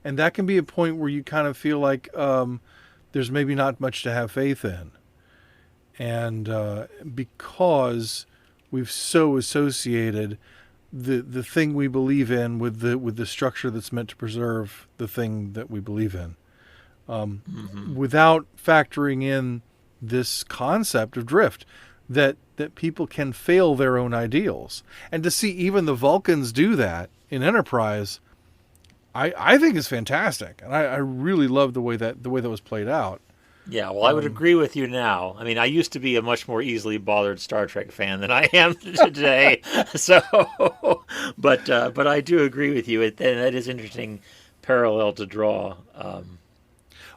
And that can be a point where you kind of feel like there's maybe not much to have faith in. And because we've so associated the thing we believe in with the structure that's meant to preserve the thing that we believe in, without factoring in this concept of drift, that people can fail their own ideals. And to see even the Vulcans do that in Enterprise, I think is fantastic, and I really love the way that was played out. Yeah, well, I would agree with you now. I mean, I used to be a much more easily bothered Star Trek fan than I am today. But I do agree with you, and that is interesting parallel to draw.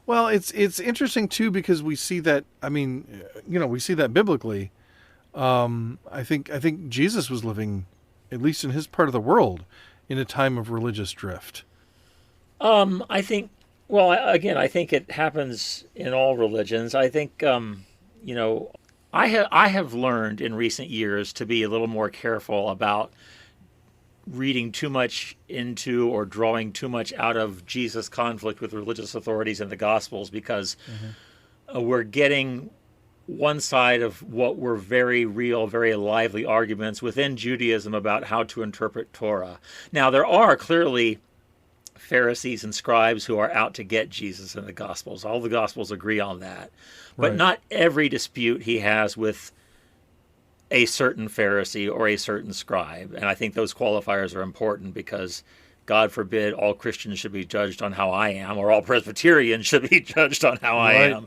Well, it's interesting too, because we see that. I mean, we see that biblically. I think Jesus was living, at least in his part of the world, in a time of religious drift. I think. Well, again, I think it happens in all religions. I think, I have learned in recent years to be a little more careful about reading too much into or drawing too much out of Jesus' conflict with religious authorities in the Gospels, because we're getting one side of what were very real, very lively arguments within Judaism about how to interpret Torah. Now, there are clearly Pharisees and scribes who are out to get Jesus in the Gospels. All the Gospels agree on that. But Right. not every dispute he has with a certain Pharisee or a certain scribe. And I think those qualifiers are important, because God forbid all Christians should be judged on how I am, or all Presbyterians should be judged on how I Right. am.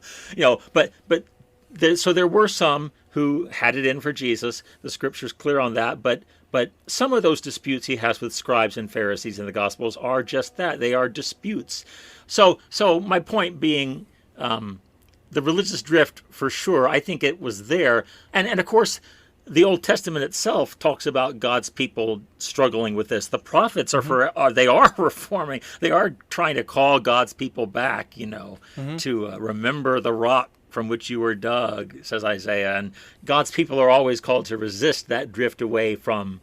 So there were some who had it in for Jesus. The Scripture's clear on that. But some of those disputes he has with scribes and Pharisees in the Gospels are just that. They are disputes. So my point being, the religious drift, for sure, I think it was there. And of course, the Old Testament itself talks about God's people struggling with this. The prophets they are reforming. They are trying to call God's people back, to remember the rock from which you were dug, says Isaiah. And God's people are always called to resist that drift away from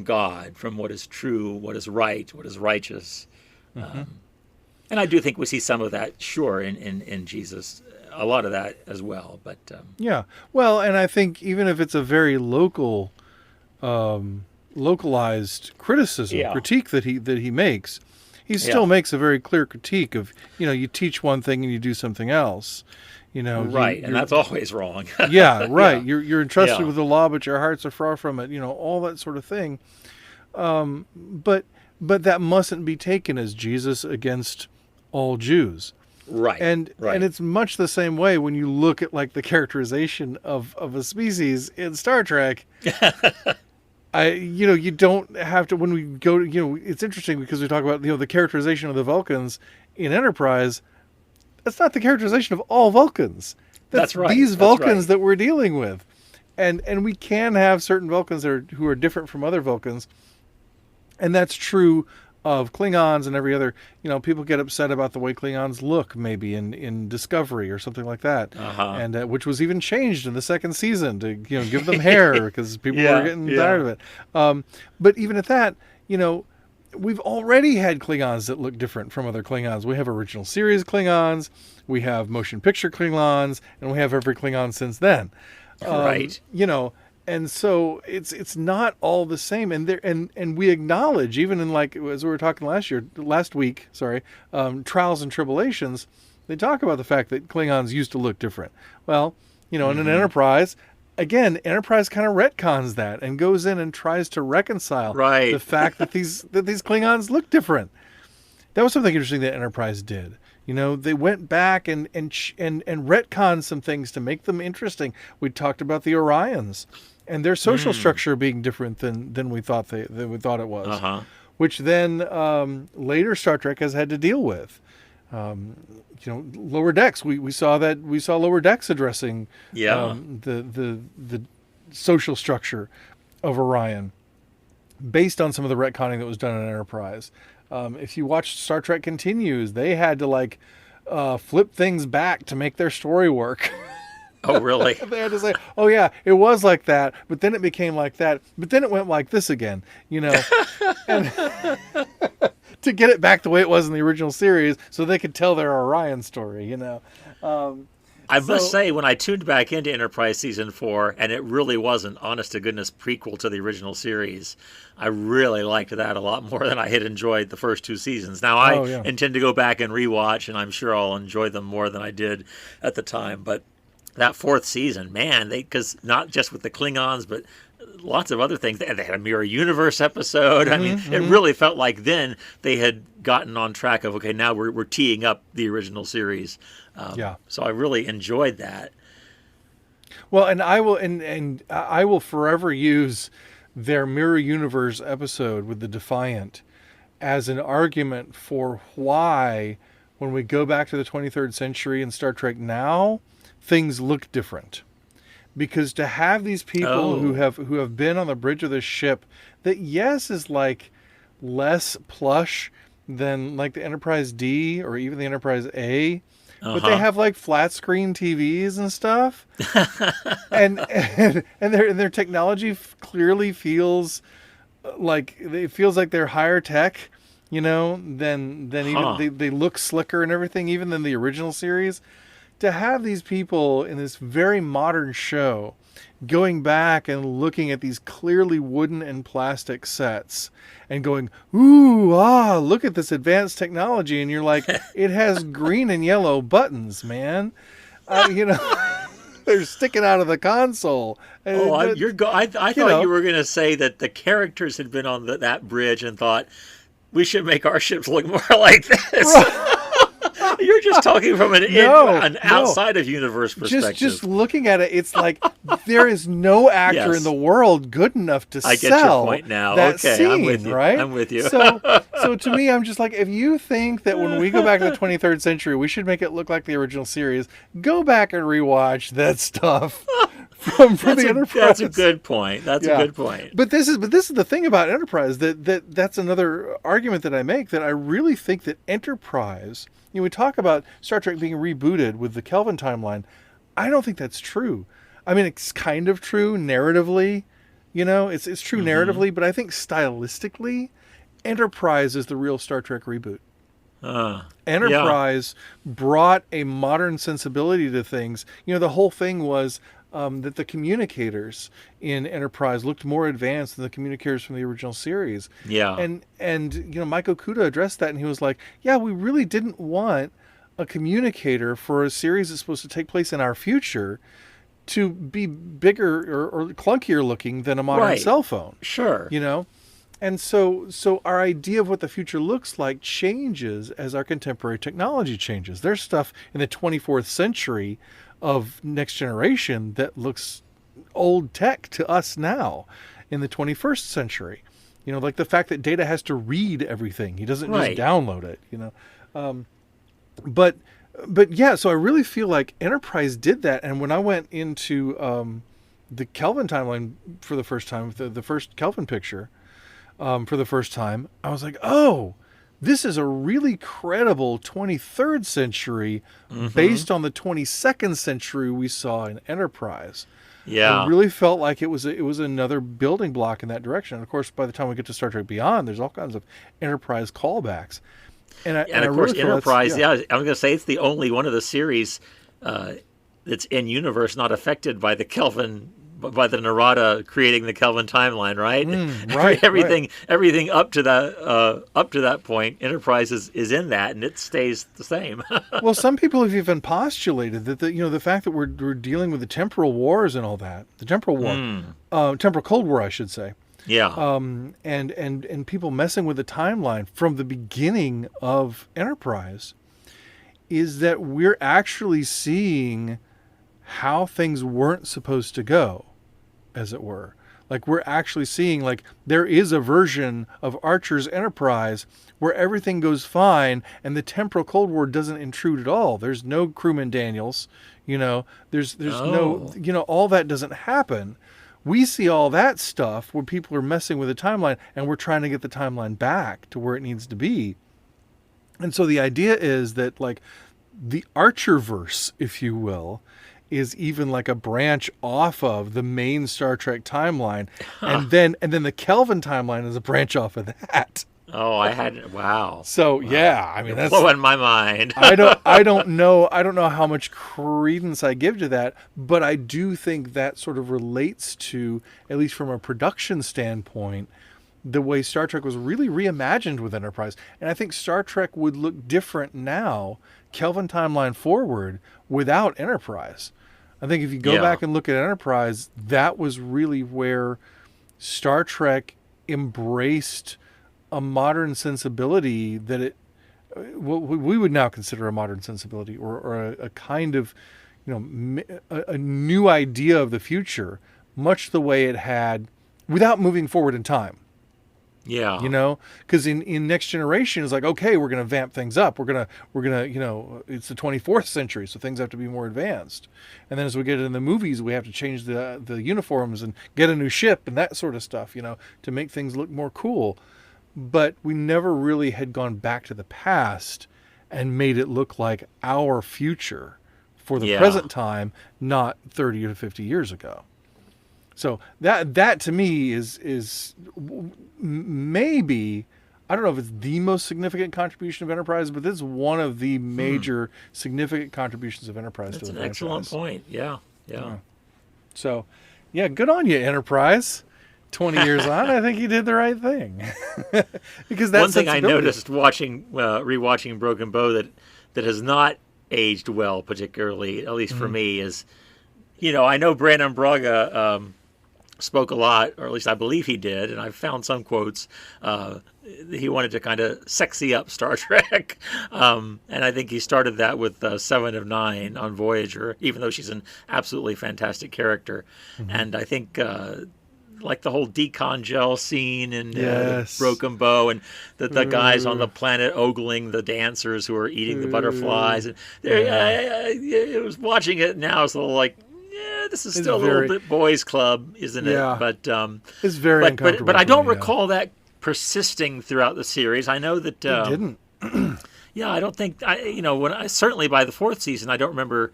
God, from what is true, what is right, what is righteous. And I do think we see some of that, sure, in Jesus, a lot of that as well. But Yeah. Well, and I think even if it's a very localized criticism, critique that he makes, he still makes a very clear critique of, you teach one thing and you do something else. Right, and that's always wrong. Yeah, right. Yeah. You're entrusted Yeah. with the law, but your hearts are far from it. All that sort of thing. But that mustn't be taken as Jesus against all Jews. Right. And it's much the same way when you look at like the characterization of a species in Star Trek. You don't have to, when we go to, it's interesting because we talk about, the characterization of the Vulcans in Enterprise. That's not the characterization of all Vulcans. That's right. These That's Vulcans right. that we're dealing with. And we can have certain Vulcans who are different from other Vulcans. And that's true of Klingons and every other, people get upset about the way Klingons look, maybe in Discovery or something like that, and which was even changed in the second season to give them hair because people were getting tired of it. But even at that, we've already had Klingons that look different from other Klingons. We have original series Klingons, we have motion picture Klingons, and we have every Klingon since then. Right. And so it's not all the same, and we acknowledge, even in, like, as we were talking last week, Trials and Tribulations, they talk about the fact that Klingons used to look different. Well, in an Enterprise, again, Enterprise kind of retcons that and goes in and tries to reconcile the fact that these Klingons look different. That was something interesting that Enterprise did. They went back and retconned some things to make them interesting. We talked about the Orions and their social structure being different than we thought it was, which then later Star Trek has had to deal with. Lower Decks. We saw Lower Decks addressing the social structure of Orion based on some of the retconning that was done in Enterprise. If you watch Star Trek Continues, they had to flip things back to make their story work. Oh, really? They had to say, oh yeah, it was like that, but then it became like that, but then it went like this again, and to get it back the way it was in the original series so they could tell their Orion story, I must say, when I tuned back into Enterprise Season 4, and it really was an honest-to-goodness prequel to the original series, I really liked that a lot more than I had enjoyed the first two seasons. Now, I intend to go back and rewatch, and I'm sure I'll enjoy them more than I did at the time. But that fourth season, man, because not just with the Klingons, but lots of other things. They had a Mirror Universe episode. I mean, it really felt like then they had gotten on track of, okay, now we're teeing up the original series. So I really enjoyed that. Well, and I will forever use their Mirror Universe episode with the Defiant as an argument for why, when we go back to the 23rd century in Star Trek now, things look different. Because to have these people who have been on the bridge of this ship that, yes, is like less plush than like the Enterprise D or even the Enterprise A, but they have like flat screen TVs and stuff, and their technology clearly feels like they're higher tech, than even they look slicker and everything, even than the original series. To have these people in this very modern show going back and looking at these clearly wooden and plastic sets and going, look at this advanced technology. And you're like, it has green and yellow buttons, man. They're sticking out of the console. I thought you were going to say that the characters had been on that bridge and thought, we should make our ships look more like this. Right. You're just talking from an outside of universe perspective. Just looking at it, it's like there is no actor in the world good enough to I sell get your point now. that okay, scene, I'm with you. Right? I'm with you. So to me, I'm just like, if you think that when we go back to the 23rd century, we should make it look like the original series, go back and rewatch that stuff from the Enterprise. That's a good point. That's a good point. But this is the thing about Enterprise that's another argument that I make, that I really think that Enterprise. We talk about Star Trek being rebooted with the Kelvin timeline. I don't think that's true. I mean, it's kind of true narratively. It's true narratively, but I think stylistically, Enterprise is the real Star Trek reboot. Enterprise brought a modern sensibility to things. The whole thing was that the communicators in Enterprise looked more advanced than the communicators from the original series. Yeah. And Mike Okuda addressed that, and he was like, yeah, we really didn't want a communicator for a series that's supposed to take place in our future to be bigger or clunkier looking than a modern cell phone. Sure. And so our idea of what the future looks like changes as our contemporary technology changes. There's stuff in the 24th century of Next Generation that looks old tech to us now in the 21st century. Like the fact that Data has to read everything. He doesn't just download it, But But yeah, so I really feel like Enterprise did that. And when I went into the Kelvin timeline for the first time, the first Kelvin picture for the first time, I was like, oh, this is a really credible 23rd century based on the 22nd century we saw in Enterprise. Yeah. I really felt like it was another building block in that direction. And of course, by the time we get to Star Trek Beyond, there's all kinds of Enterprise callbacks. And of course, Enterprise, I'm going to say it's the only one of the series that's in universe not affected by the Kelvin, by the Narada creating the Kelvin timeline, right? Right. Everything up to that point, Enterprise is in that, and it stays the same. Well, some people have even postulated that the fact that we're dealing with the temporal wars and all that, the temporal war, temporal Cold War, I should say. Yeah. And people messing with the timeline from the beginning of Enterprise is that we're actually seeing how things weren't supposed to go, as it were. Like, we're actually seeing, like, there is a version of Archer's Enterprise where everything goes fine and the temporal Cold War doesn't intrude at all. There's no crewman Daniels, there's no, all that doesn't happen. We see all that stuff where people are messing with the timeline and we're trying to get the timeline back to where it needs to be. And so the idea is that, like, the Archerverse, if you will, is even like a branch off of the main Star Trek timeline. And then the Kelvin timeline is a branch off of that. Oh, I hadn't. Wow. So yeah, I mean, that's blowing my mind. I don't know how much credence I give to that, but I do think that sort of relates to, at least from a production standpoint, the way Star Trek was really reimagined with Enterprise. And I think Star Trek would look different now, Kelvin timeline forward, without Enterprise. I think if you go back and look at Enterprise, that was really where Star Trek embraced a modern sensibility that what we would now consider a modern sensibility, or a kind of, a new idea of the future, much the way it had without moving forward in time. Yeah. Because in Next Generation, it's like, okay, we're going to vamp things up. We're going to, it's the 24th century, so things have to be more advanced. And then as we get into the movies, we have to change the uniforms and get a new ship and that sort of stuff, to make things look more cool. But we never really had gone back to the past and made it look like our future for the present time, not 30 or 50 years ago. So that to me is maybe, I don't know if it's the most significant contribution of Enterprise, but this is one of the major significant contributions of Enterprise to the franchise. That's an excellent point. Yeah. So, yeah, good on you, Enterprise. 20 years on, I think you did the right thing. Because that's one thing I noticed rewatching Broken Bow that has not aged well, particularly, at least for me, is, I know Brandon Braga spoke a lot, or at least I believe he did, and I've found some quotes. He wanted to kind of sexy up Star Trek, and I think he started that with 7 of 9 on Voyager, even though she's an absolutely fantastic character. And I think like the whole decon gel scene in Broken Bow, and the guys on the planet ogling the dancers who are eating the butterflies. And it was watching it now, it's a little like, this is still a little bit boys' club, isn't it? But it's very uncomfortable. But I don't recall that persisting throughout the series. I know that it didn't. I don't think certainly by the 4th season, I don't remember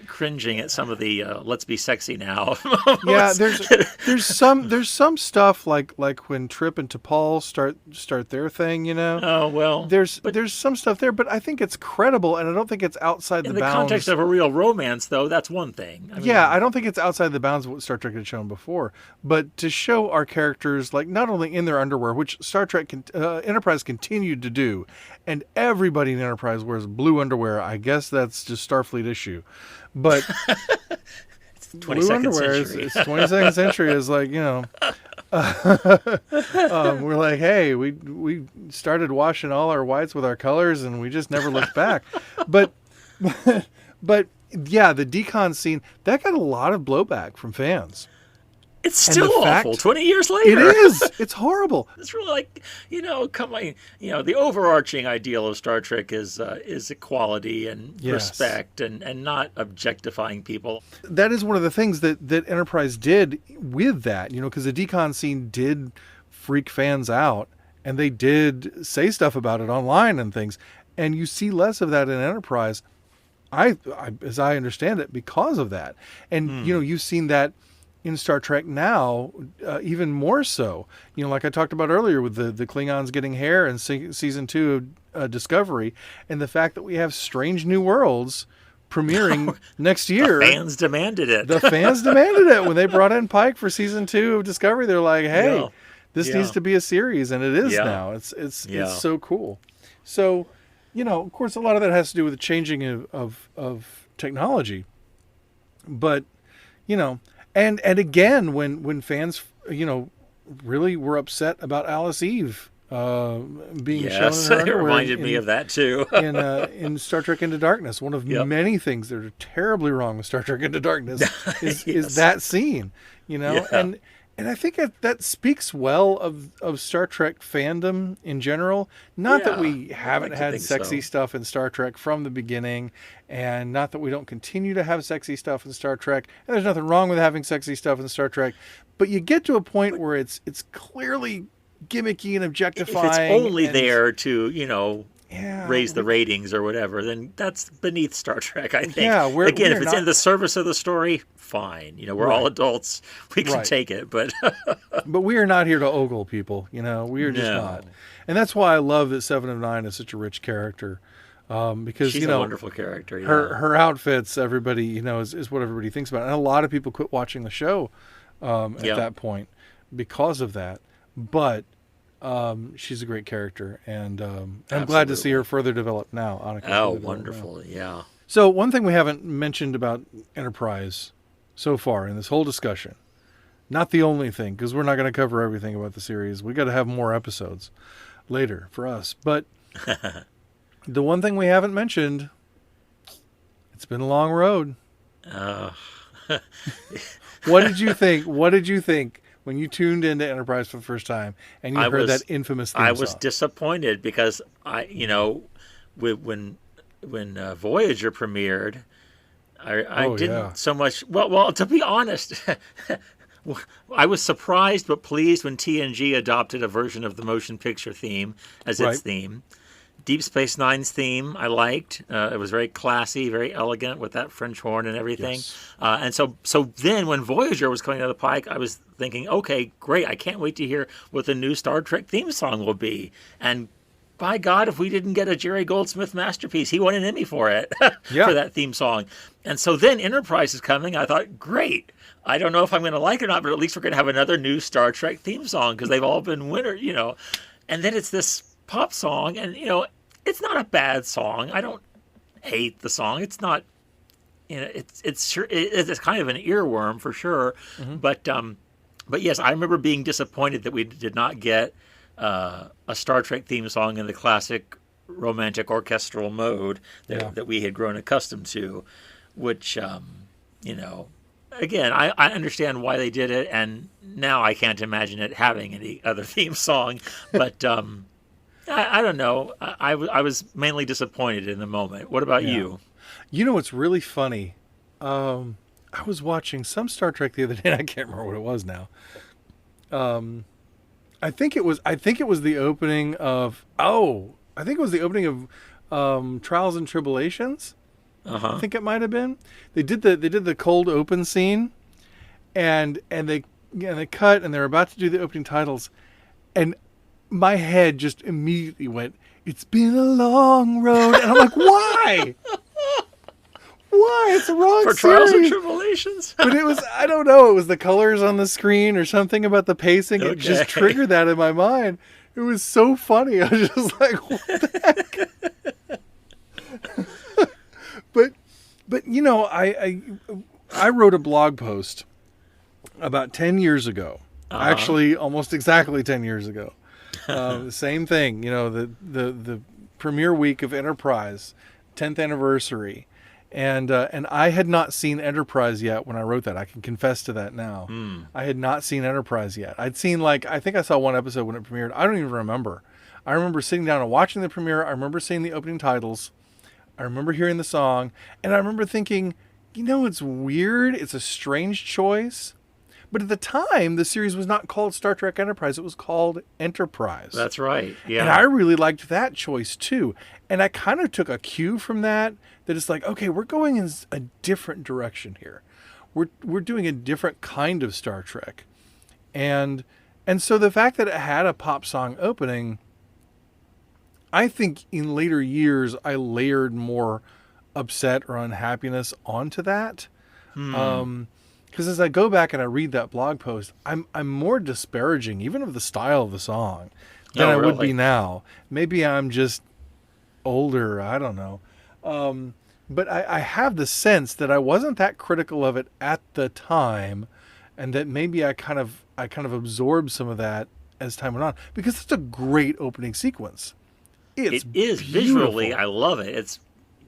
cringing at some of the let's be sexy now. Yeah, there's some stuff like when Trip and T'Pol start their thing, Oh, well. There's some stuff there, but I think it's credible, and I don't think it's outside the bounds. In the context of a real romance, though, that's one thing. I don't think it's outside the bounds of what Star Trek had shown before. But to show our characters, like, not only in their underwear, which Star Trek Enterprise continued to do, and everybody in Enterprise wears blue underwear. I guess that's just Starfleet issue. But blue underwear is 22nd century is like, we're like, hey, we started washing all our whites with our colors and we just never looked back. But yeah, the decon scene, that got a lot of blowback from fans. It's still awful. 20 years It later, is. It's horrible. it's really like, come on, the overarching ideal of Star Trek is equality and Yes. respect and not objectifying people. That is one of the things that Enterprise did with that, because the decon scene did freak fans out, and they did say stuff about it online and things, and you see less of that in Enterprise. I as I understand it, because of that, and you've seen that in Star Trek now, even more so. Like I talked about earlier with the Klingons getting hair in season 2 of Discovery, and the fact that we have Strange New Worlds premiering next year. The fans demanded it. The fans demanded it when they brought in Pike for season 2 of Discovery. They're like, "Hey, this needs to be a series," and it is now. It's so cool. So, of course, a lot of that has to do with the changing of technology, but and again, when fans really were upset about Alice Eve being shown in her it reminded me of that too. in Star Trek Into Darkness. One of many things that are terribly wrong with Star Trek Into Darkness is that scene, and I think that speaks well of Star Trek fandom in general. Not that we haven't had sexy stuff in Star Trek from the beginning, and not that we don't continue to have sexy stuff in Star Trek. And there's nothing wrong with having sexy stuff in Star Trek, but you get to a point where it's clearly gimmicky and objectifying. If it's only there to, raise the ratings or whatever, then that's beneath Star Trek, I think. Yeah, if it's in the service of the story, fine. We're all adults. We can take it, but... But we are not here to ogle people, we are just not. And that's why I love that Seven of Nine is such a rich character. Because, she's a wonderful character. Yeah. Her outfits, everybody, is what everybody thinks about. And a lot of people quit watching the show at that point because of that. But she's a great character, and I'm glad to see her further developed now. Wonderful, yeah. So one thing we haven't mentioned about Enterprise so far in this whole discussion, not the only thing, because we're not going to cover everything about the series. We got to have more episodes later for us. But the one thing we haven't mentioned, it's been a long road. What did you think? When you tuned into Enterprise for the first time and you heard that infamous theme song? I was disappointed because when Voyager premiered, I didn't so much. Well, to be honest, I was surprised but pleased when TNG adopted a version of the motion picture theme as its theme. Deep Space Nine's theme I liked. It was very classy, very elegant with that French horn and everything. Yes. And so then when Voyager was coming down the pike, I was thinking, okay, great. I can't wait to hear what the new Star Trek theme song will be. And by God, if we didn't get a Jerry Goldsmith masterpiece, he won an Emmy for it, for that theme song. And so then Enterprise is coming. I thought, great. I don't know if I'm going to like it or not, but at least we're going to have another new Star Trek theme song because they've all been winners, And then it's this pop song, and it's not a bad song. I don't hate the song. It's not, it's kind of an earworm for sure. Mm-hmm. But yes, I remember being disappointed that we did not get a Star Trek theme song in the classic romantic orchestral mode that we had grown accustomed to, which again, I understand why they did it, and now I can't imagine it having any other theme song, but I don't know. I was mainly disappointed in the moment. What about you? What's really funny? I was watching some Star Trek the other day, and I can't remember what it was now. I think it was the opening of Trials and Tribulations. I think it might have been. They did the cold open scene, and they cut, and they're about to do the opening titles, and my head just immediately went, "It's been a long road," and I'm like, "Why? Why? It's the wrong for series." Trials and Tribulations. But it was, I don't know, it was the colors on the screen or something about the pacing. It just triggered that in my mind. It was so funny. I was just like, "What the heck?" But I wrote a blog post about 10 years ago. Actually, almost exactly 10 years ago. The same thing, the premiere week of Enterprise, 10th anniversary, And I had not seen Enterprise yet when I wrote that. I can confess to that now. I had not seen Enterprise yet. I'd seen I think I saw one episode when it premiered. I don't even remember. I remember sitting down and watching the premiere. I remember seeing the opening titles. I remember hearing the song. And I remember thinking, it's weird. It's a strange choice. But at the time, the series was not called Star Trek Enterprise. It was called Enterprise. That's right. Yeah. And I really liked that choice, too. And I kind of took a cue from that it's like, okay, we're going in a different direction here. We're doing a different kind of Star Trek. And so the fact that it had a pop song opening, I think in later years, I layered more upset or unhappiness onto that. Because as I go back and I read that blog post, I'm more disparaging, even of the style of the song, than I would be now. Maybe I'm just older. I don't know. But I have the sense that I wasn't that critical of it at the time, and that maybe I kind of absorbed some of that as time went on, because it's a great opening sequence. It is visually. I love it. It's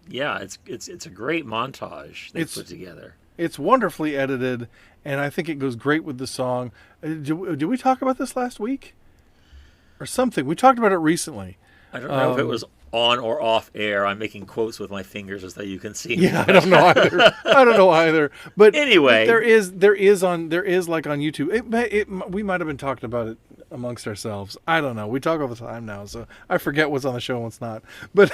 a great montage they put together. It's wonderfully edited, and I think it goes great with the song. Did we talk about this last week? Or something? We talked about it recently. I don't know if it was on or off air. I'm making quotes with my fingers as though you can see. Yeah, I don't know either. But anyway, there is on YouTube. We might have been talking about it amongst ourselves. I don't know. We talk all the time now, so I forget what's on the show and what's not. But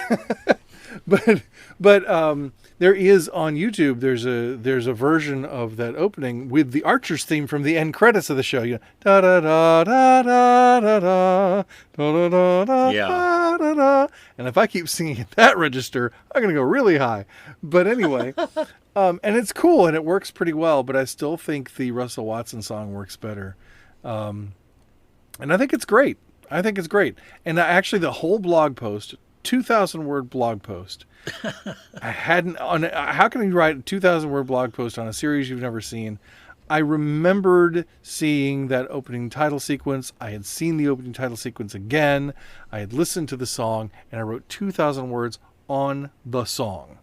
there is on YouTube. There's a version of that opening with the Archers theme from the end credits of the show. Da da da da da da da da da da da da. And if I keep singing at that register, I'm gonna go really high. But anyway, and it's cool and it works pretty well. But I still think the Russell Watson song works better. And I think it's great. And actually, the whole blog post, 2,000 word blog post. How can you write a 2,000 word blog post on a series you've never seen? I remembered seeing that opening title sequence. I had seen the opening title sequence again. I had listened to the song, and I wrote 2,000 words on the song.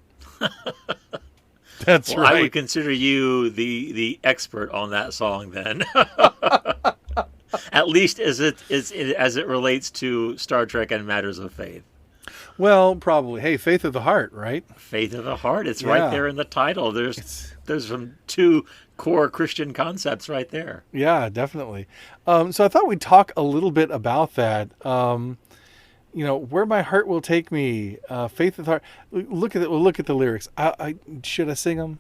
That's right. I would consider you the expert on that song then. At least as it relates to Star Trek and matters of faith. Well, probably. Hey, Faith of the Heart, right? Faith of the Heart. It's right there in the title. There's some two core Christian concepts right there. Yeah, definitely. So I thought we'd talk a little bit about that. Where my heart will take me. Faith of the Heart. Look at the lyrics. Should I sing them?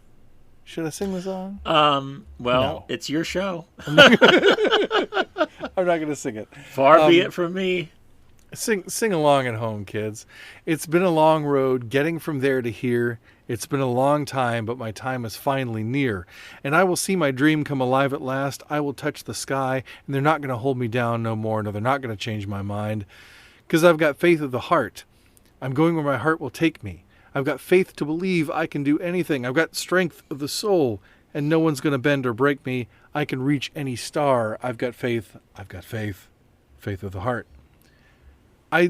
Should I sing the song? No. It's your show. I'm not going to sing it. Far be it from me. Sing along at home, kids. It's been a long road getting from there to here. It's been a long time, but my time is finally near. And I will see my dream come alive at last. I will touch the sky, and they're not going to hold me down no more. No, they're not going to change my mind. Because I've got faith of the heart. I'm going where my heart will take me. I've got faith to believe I can do anything. I've got strength of the soul, and no one's going to bend or break me. I can reach any star. I've got faith. I've got faith. Faith of the heart. A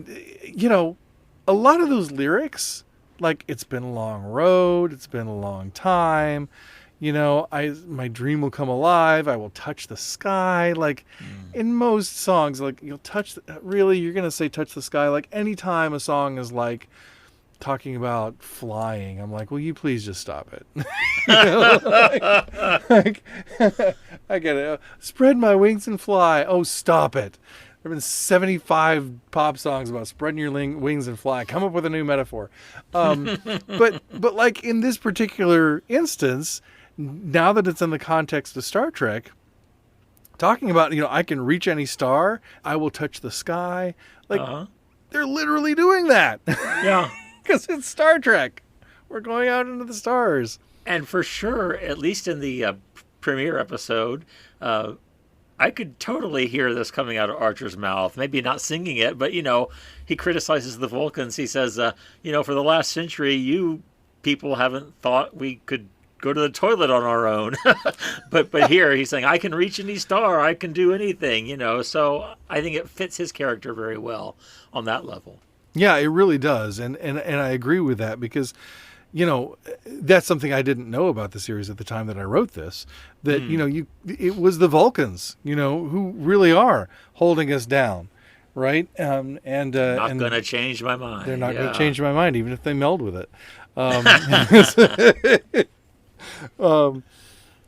lot of those lyrics, like, it's been a long road, it's been a long time, my dream will come alive, I will touch the sky. Like, in most songs, like, you're going to say touch the sky? Like, anytime a song is, like, talking about flying, I'm like, will you please just stop it? I get it. Spread my wings and fly. Oh, stop it. There have been 75 pop songs about spreading your wings and fly. Come up with a new metaphor. But like in this particular instance, now that it's in the context of Star Trek, talking about, I can reach any star, I will touch the sky. Like, they're literally doing that. Yeah. Because it's Star Trek. We're going out into the stars. And for sure, at least in the premiere episode, I could totally hear this coming out of Archer's mouth. Maybe not singing it, but, he criticizes the Vulcans. He says, for the last century, you people haven't thought we could go to the toilet on our own. but here he's saying, I can reach any star. I can do anything, So I think it fits his character very well on that level. Yeah, it really does. And I agree with that because, that's something I didn't know about the series at the time that I wrote this, that, Hmm. it was the Vulcans, who really are holding us down. Right. Not And gonna change my they're mind. not going to Yeah. change my mind, even if they meld with it.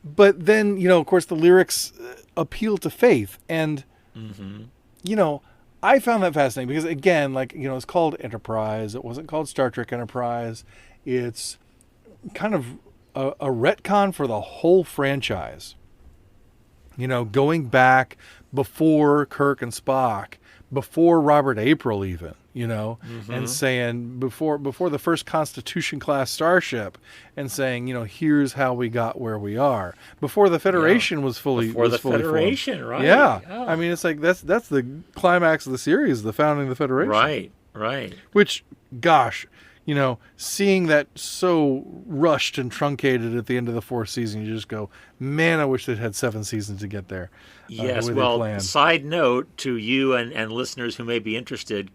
But then, of course, the lyrics appeal to faith. And, Hmm. you know, I found that fascinating because, again, like, it's called Enterprise. It wasn't called Star Trek Enterprise. It's kind of a retcon for the whole franchise. Going back before Kirk and Spock, before Robert April even, and Hmm. saying before the first Constitution class starship, and saying, here's how we got where we are. Before the Yeah. Federation was fully Before the formed. Federation, right? Yeah. I mean, it's like that's the climax of the series, the founding of the Federation. Right, right. Which, gosh, seeing that so rushed and truncated at the end of the fourth season, you just go, man, I wish they'd had 7 seasons to get there. Yes. The way they Well, planned. side note to you and listeners who may be interested,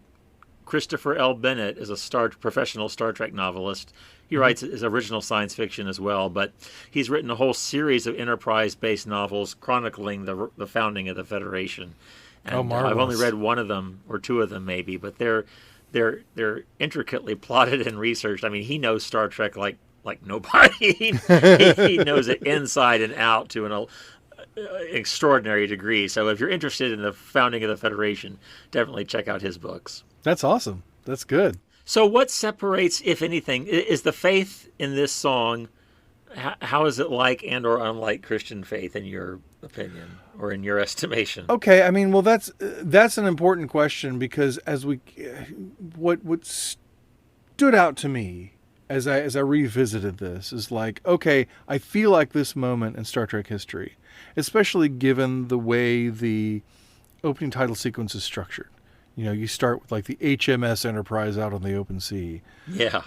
Christopher L. Bennett is a professional Star Trek novelist. He writes his original science fiction as well, but he's written a whole series of Enterprise-based novels chronicling the founding of the Federation. Oh, And I've only marvelous. read one of them or two of them maybe, but they're intricately plotted and researched. I mean, he knows Star Trek like nobody. He knows it inside and out to an extraordinary degree. So if you're interested in the founding of the Federation, definitely check out his books. That's awesome. That's good. So what separates, if anything, is the faith in this song? How is it like and or unlike Christian faith in your opinion or in your estimation? Okay, I mean, well, that's an important question because what stood out to me as I revisited this is like, okay, I feel like this moment in Star Trek history, especially given the way the opening title sequence is structured. You start with like the HMS Enterprise out on the open sea, Yeah.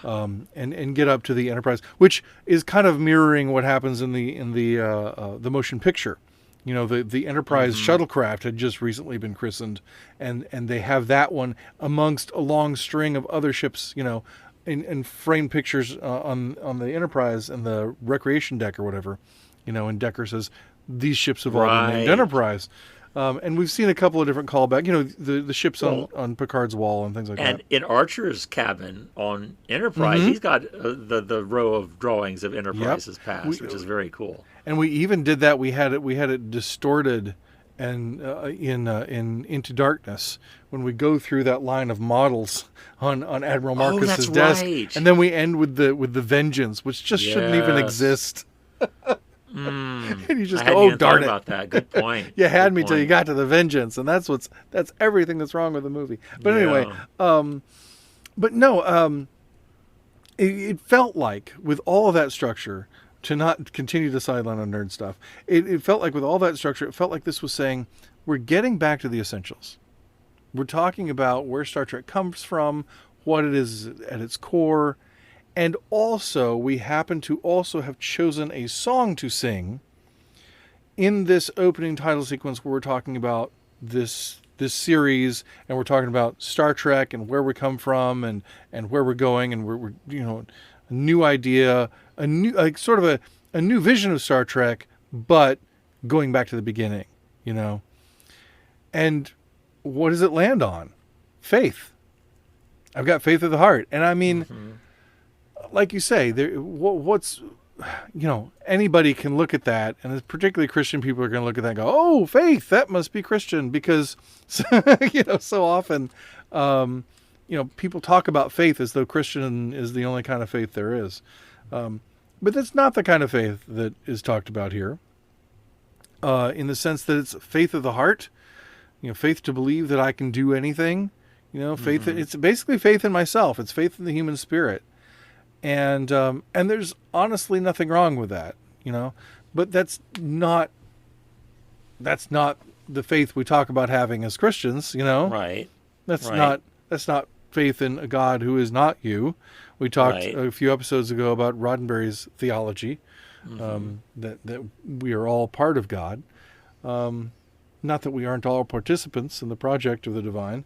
and get up to the Enterprise, which is kind of mirroring what happens in the motion picture. The Enterprise shuttlecraft had just recently been christened, and they have that one amongst a long string of other ships, in framed pictures on the Enterprise and the recreation deck or whatever, and Decker says these ships have all been named Right. Enterprise. And we've seen a couple of different callbacks, the ships on Picard's wall and things like And that. in Archer's cabin on Enterprise, he's got the row of drawings of Enterprise's past, which is very cool. And we even did that. We had it distorted, and in Into Darkness when we go through that line of models on Admiral Marcus's that's desk, right. and then we end with the Vengeance, which just shouldn't even Yes. exist. Mm. And you just I go, hadn't oh even thought darn it! about that. Good point. You had Good me till you point. got to the Vengeance, and that's everything that's wrong with the movie. But anyway, Yeah. but no, it felt like with all of that structure, to not continue to sideline on nerd stuff, it felt like with all that structure, it felt like this was saying we're getting back to the essentials. We're talking about where Star Trek comes from, what it is at its core, and also we happen to also have chosen a song to sing in this opening title sequence where we're talking about this series, and we're talking about Star Trek and where we come from and where we're going, and we're a new idea, a new sort of a new vision of Star Trek, but going back to the beginning, And what does it land on? Faith. I've got faith of the heart, and I mean, like you say, what's anybody can look at that, and particularly Christian people are going to look at that and go, oh, faith, that must be Christian, because so often people talk about faith as though Christian is the only kind of faith there is, but that's not the kind of faith that is talked about here, in the sense that it's faith of the heart, faith to believe that I can do anything, faith that it's basically faith in myself, it's faith in the human spirit. And there's honestly nothing wrong with that, but that's not the faith we talk about having as Christians, Right. That's Right. not faith in a God who is not you. We talked Right. a few episodes ago about Roddenberry's theology, that we are all part of God. Not that we aren't all participants in the project of the divine,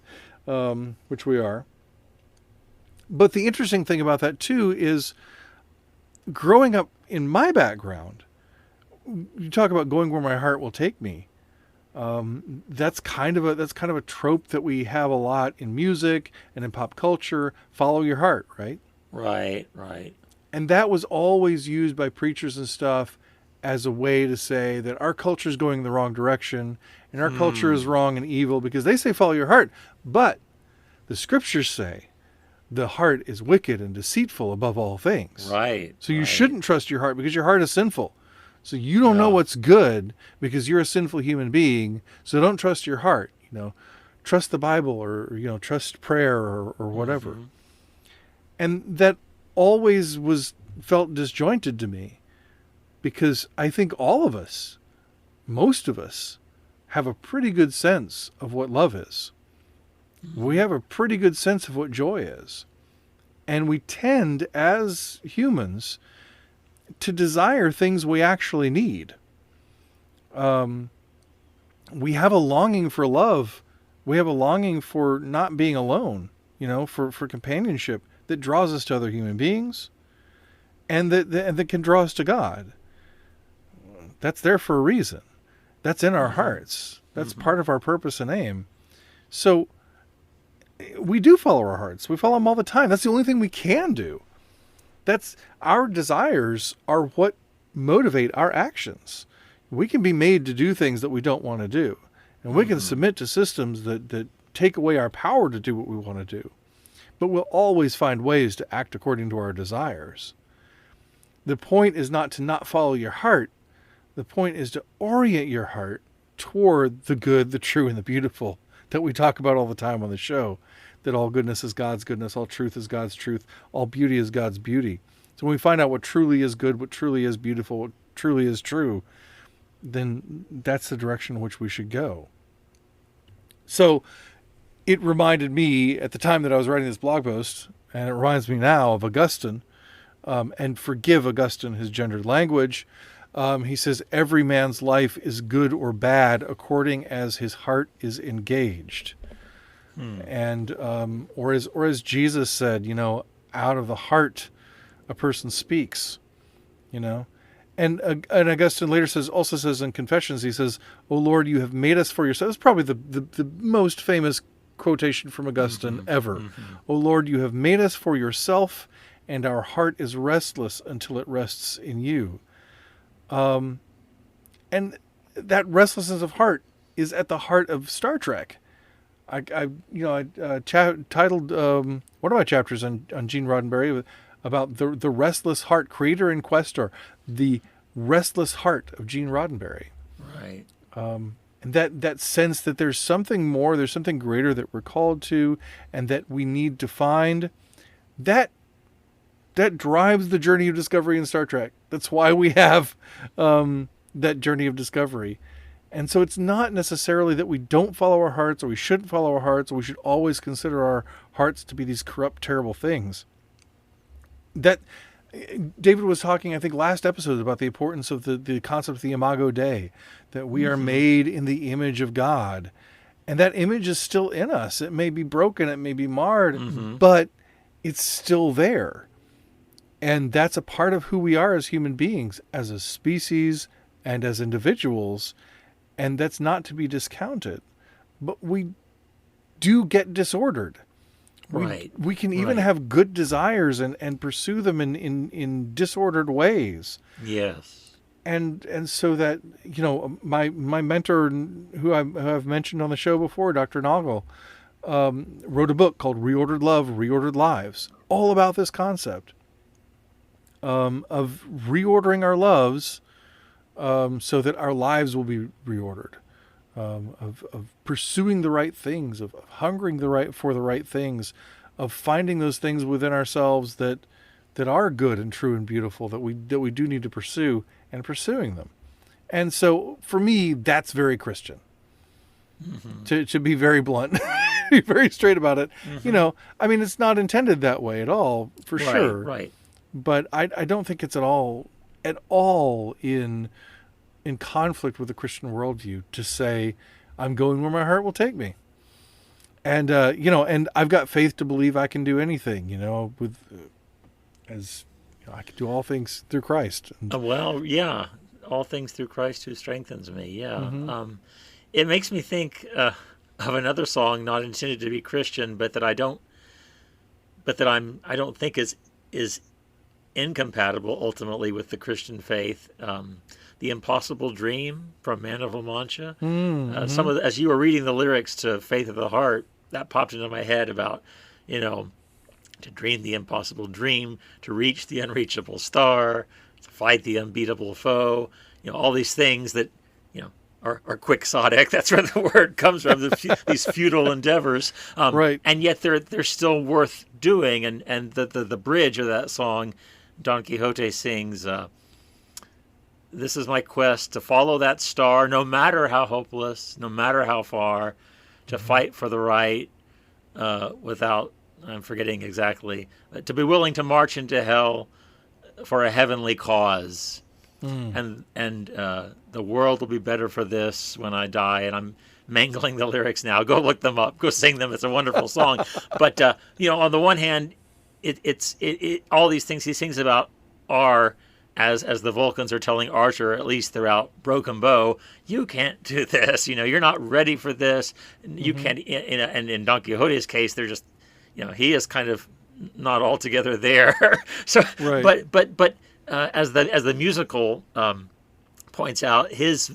which we are. But the interesting thing about that too is growing up in my background, you talk about going where my heart will take me. That's kind of a trope that we have a lot in music and in pop culture. Follow your heart, right? Right, right. And that was always used by preachers and stuff as a way to say that our culture is going the wrong direction and our culture is wrong and evil, because they say follow your heart. But the scriptures say the heart is wicked and deceitful above all things. Right. So you right. shouldn't trust your heart, because your heart is sinful. So you don't know what's good because you're a sinful human being. So don't trust your heart. Trust the Bible, or trust prayer, or whatever. Mm-hmm. And that always felt disjointed to me, because I think all of us, most of us, have a pretty good sense of what love is. Mm-hmm. We have a pretty good sense of what joy is. And we tend, as humans, to desire things we actually need. We have a longing for love. We have a longing for not being alone, for companionship that draws us to other human beings, and that can draw us to God. That's there for a reason. That's in our hearts. That's part of our purpose and aim. So we do follow our hearts. We follow them all the time. That's the only thing we can do. That's our desires are what motivate our actions. We can be made to do things that we don't want to do. And we can submit to systems that take away our power to do what we want to do. But we'll always find ways to act according to our desires. The point is not to not follow your heart. The point is to orient your heart toward the good, the true, and the beautiful that we talk about all the time on the show. That all goodness is God's goodness, all truth is God's truth, all beauty is God's beauty. So when we find out what truly is good, what truly is beautiful, what truly is true, then that's the direction in which we should go. So it reminded me at the time that I was writing this blog post, and it reminds me now of Augustine, and forgive Augustine his gendered language. He says, every man's life is good or bad according as his heart is engaged. And or as Jesus said, out of the heart a person speaks, And Augustine later also says in Confessions, he says, "O Lord, you have made us for yourself." It's probably the most famous quotation from Augustine ever. "O Lord, you have made us for yourself, and our heart is restless until it rests in you." And that restlessness of heart is at the heart of Star Trek. I titled one of my chapters on Gene Roddenberry about the restless heart, creator and questor, the restless heart of Gene Roddenberry. Right. And that sense that there's something more, there's something greater that we're called to, and that we need to find. That drives the journey of discovery in Star Trek. That's why we have that journey of discovery. And so it's not necessarily that we don't follow our hearts, or we shouldn't follow our hearts, or we should always consider our hearts to be these corrupt, terrible things. That David was talking, I think, last episode about the importance of the concept of the Imago Dei, that we are made in the image of God. And that image is still in us. It may be broken, it may be marred, but it's still there. And that's a part of who we are as human beings, as a species and as individuals. And that's not to be discounted. But we do get disordered. We can even have good desires and pursue them in disordered ways. Yes. And so that, my mentor, who I've mentioned on the show before, Dr. Noggle, wrote a book called Reordered Love, Reordered Lives, all about this concept of reordering our loves so that our lives will be reordered, of pursuing the right things, of hungering for the right things, of finding those things within ourselves that are good and true and beautiful, that we do need to pursue, and pursuing them. And so for me, that's very Christian. To be very blunt, be very straight about it. It's not intended that way at all, for sure. Right. But I don't think it's at all in conflict with the Christian worldview to say, I'm going where my heart will take me. And, and I've got faith to believe I can do anything, with, as I can do all things through Christ. Well, yeah, all things through Christ who strengthens me. Yeah. Mm-hmm. It makes me think of another song not intended to be Christian, but that I don't think is incompatible ultimately with the Christian faith. The Impossible Dream from Man of La Mancha. Mm-hmm. As you were reading the lyrics to Faith of the Heart, that popped into my head about, to dream the impossible dream, to reach the unreachable star, to fight the unbeatable foe. All these things that, are quixotic. That's where the word comes from. These futile endeavors, Right. and yet they're still worth doing. And the bridge of that song, Don Quixote sings, "This is my quest to follow that star, no matter how hopeless, no matter how far, to fight for the right, without." I'm forgetting exactly. To be willing to march into hell for a heavenly cause. And the world will be better for this when I die. And I'm mangling the lyrics now. Go look them up. Go sing them. It's a wonderful song. But on the one hand, it's all these things he sings about are, as the Vulcans are telling Archer, at least throughout Broken Bow, you can't do this. You're not ready for this. You can't. And in Don Quixote's case, they're just, he is kind of not altogether there. So, Right. but. As the musical points out, his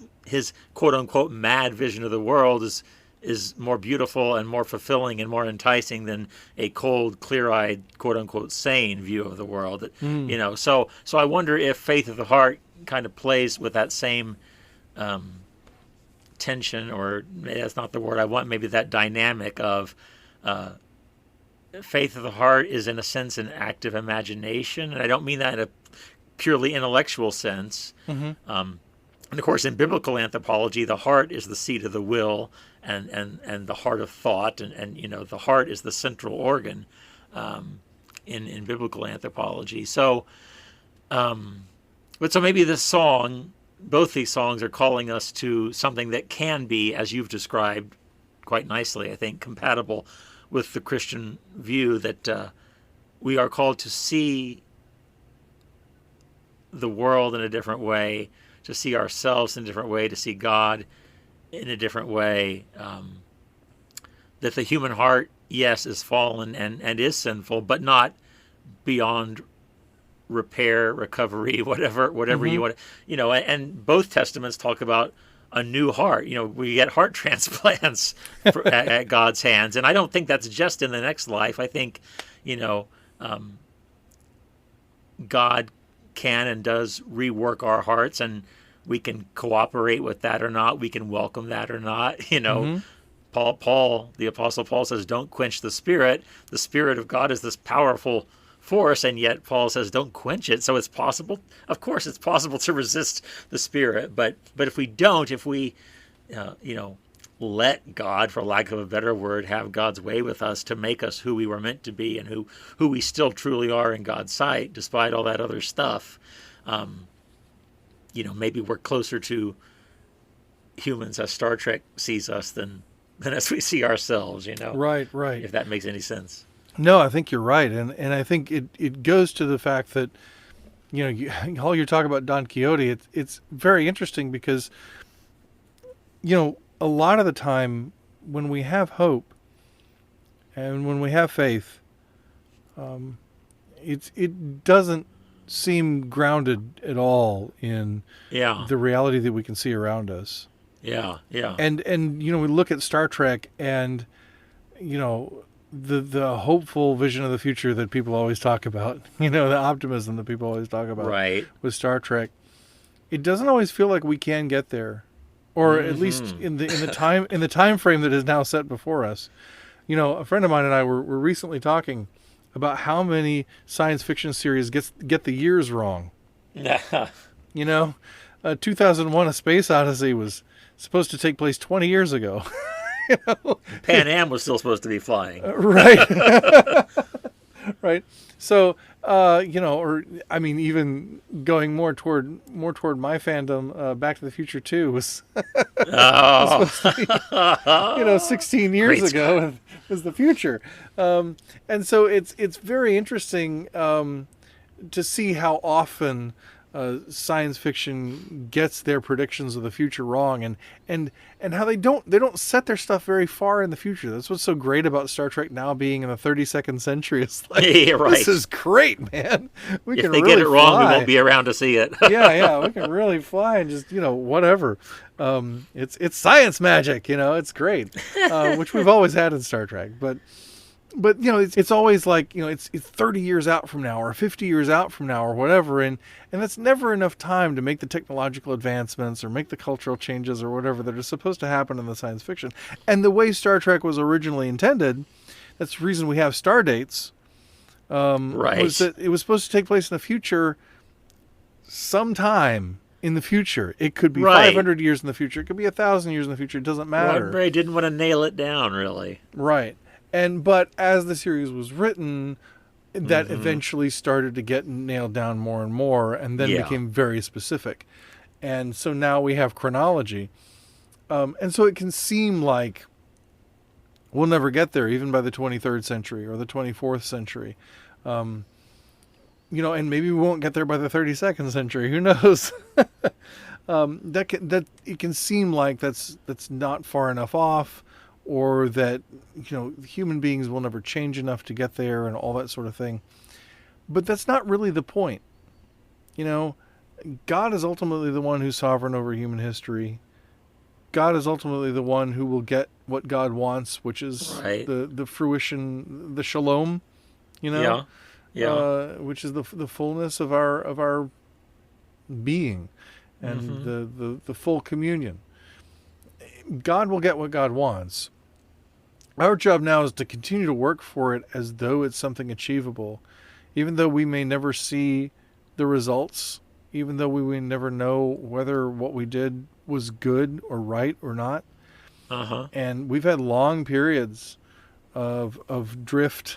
quote unquote mad vision of the world is more beautiful and more fulfilling and more enticing than a cold, clear-eyed, quote unquote sane view of the world. So I wonder if Faith of the Heart kind of plays with that same tension, or maybe that's not the word I want. Maybe that dynamic of. Faith of the Heart is in a sense an active imagination, and I don't mean that in a purely intellectual sense. Mm-hmm. And of course, in biblical anthropology, the heart is the seat of the will and the heart of thought, and the heart is the central organ in biblical anthropology. So, so maybe this song, both these songs, are calling us to something that can be, as you've described quite nicely, I think, compatible with the Christian view that we are called to see the world in a different way, to see ourselves in a different way, to see God in a different way. That the human heart, yes, is fallen and is sinful, but not beyond repair, recovery, whatever you want. And both testaments talk about a new heart. We get heart transplants at God's hands, and I don't think that's just in the next life. I think, God can and does rework our hearts, and we can cooperate with that or not. We can welcome that or not. Paul, the Apostle Paul says, "Don't quench the Spirit." The Spirit of God is this powerful force, and yet Paul says, "Don't quench it." So it's possible. Of course, it's possible to resist the Spirit, but if we don't, if we, let God, for lack of a better word, have God's way with us to make us who we were meant to be and who we still truly are in God's sight, despite all that other stuff, maybe we're closer to humans as Star Trek sees us than as we see ourselves, Right. If that makes any sense. No, I think you're right. And I think it goes to the fact that, all you're talking about Don Quixote, it's very interesting because, a lot of the time when we have hope and when we have faith, it doesn't seem grounded at all in the reality that we can see around us. Yeah. And we look at Star Trek and, the hopeful vision of the future that people always talk about, the optimism that people always talk about with Star Trek. It doesn't always feel like we can get there, or at least in the time frame that is now set before us. A friend of mine and I were recently talking about how many science fiction series get the years wrong. 2001: A Space Odyssey was supposed to take place 20 years ago. Pan Am was still supposed to be flying. Right. Right. So, even going more toward my fandom, Back to the Future 2 was, was supposed to be, 16 years ago was the future. And so it's very interesting, to see how often science fiction gets their predictions of the future wrong, and how they don't set their stuff very far in the future. That's what's so great about Star Trek now being in the 32nd century. It's like, Yeah, right. This is great, man. We If can they really get it wrong, fly. we won't be around to see it. Yeah, we can really fly and just, whatever. It's science magic, it's great, which we've always had in Star Trek. But it's always like, it's 30 years out from now or 50 years out from now or whatever, and that's never enough time to make the technological advancements or make the cultural changes or whatever that are supposed to happen in the science fiction. And the way Star Trek was originally intended, that's the reason we have star dates. Right. Was that it was supposed to take place in the future, sometime in the future. It could be 500 years in the future. It could be 1,000 years in the future. It doesn't matter. Roddenberry didn't want to nail it down, really. Right. But as the series was written, that eventually started to get nailed down more and more, and then became very specific. And so now we have chronology. And so it can seem like we'll never get there, even by the 23rd century or the 24th century. And maybe we won't get there by the 32nd century. Who knows? That it can seem like that's not far enough off, or that human beings will never change enough to get there, and all that sort of thing. But that's not really the point. God is ultimately the one who's sovereign over human history. God is ultimately the one who will get what God wants, which is the fruition, the shalom, which is the fullness of our being, and the full communion. God will get what God wants. Our job now is to continue to work for it as though it's something achievable, even though we may never see the results, even though we may never know whether what we did was good or right or not. And we've had long periods of drift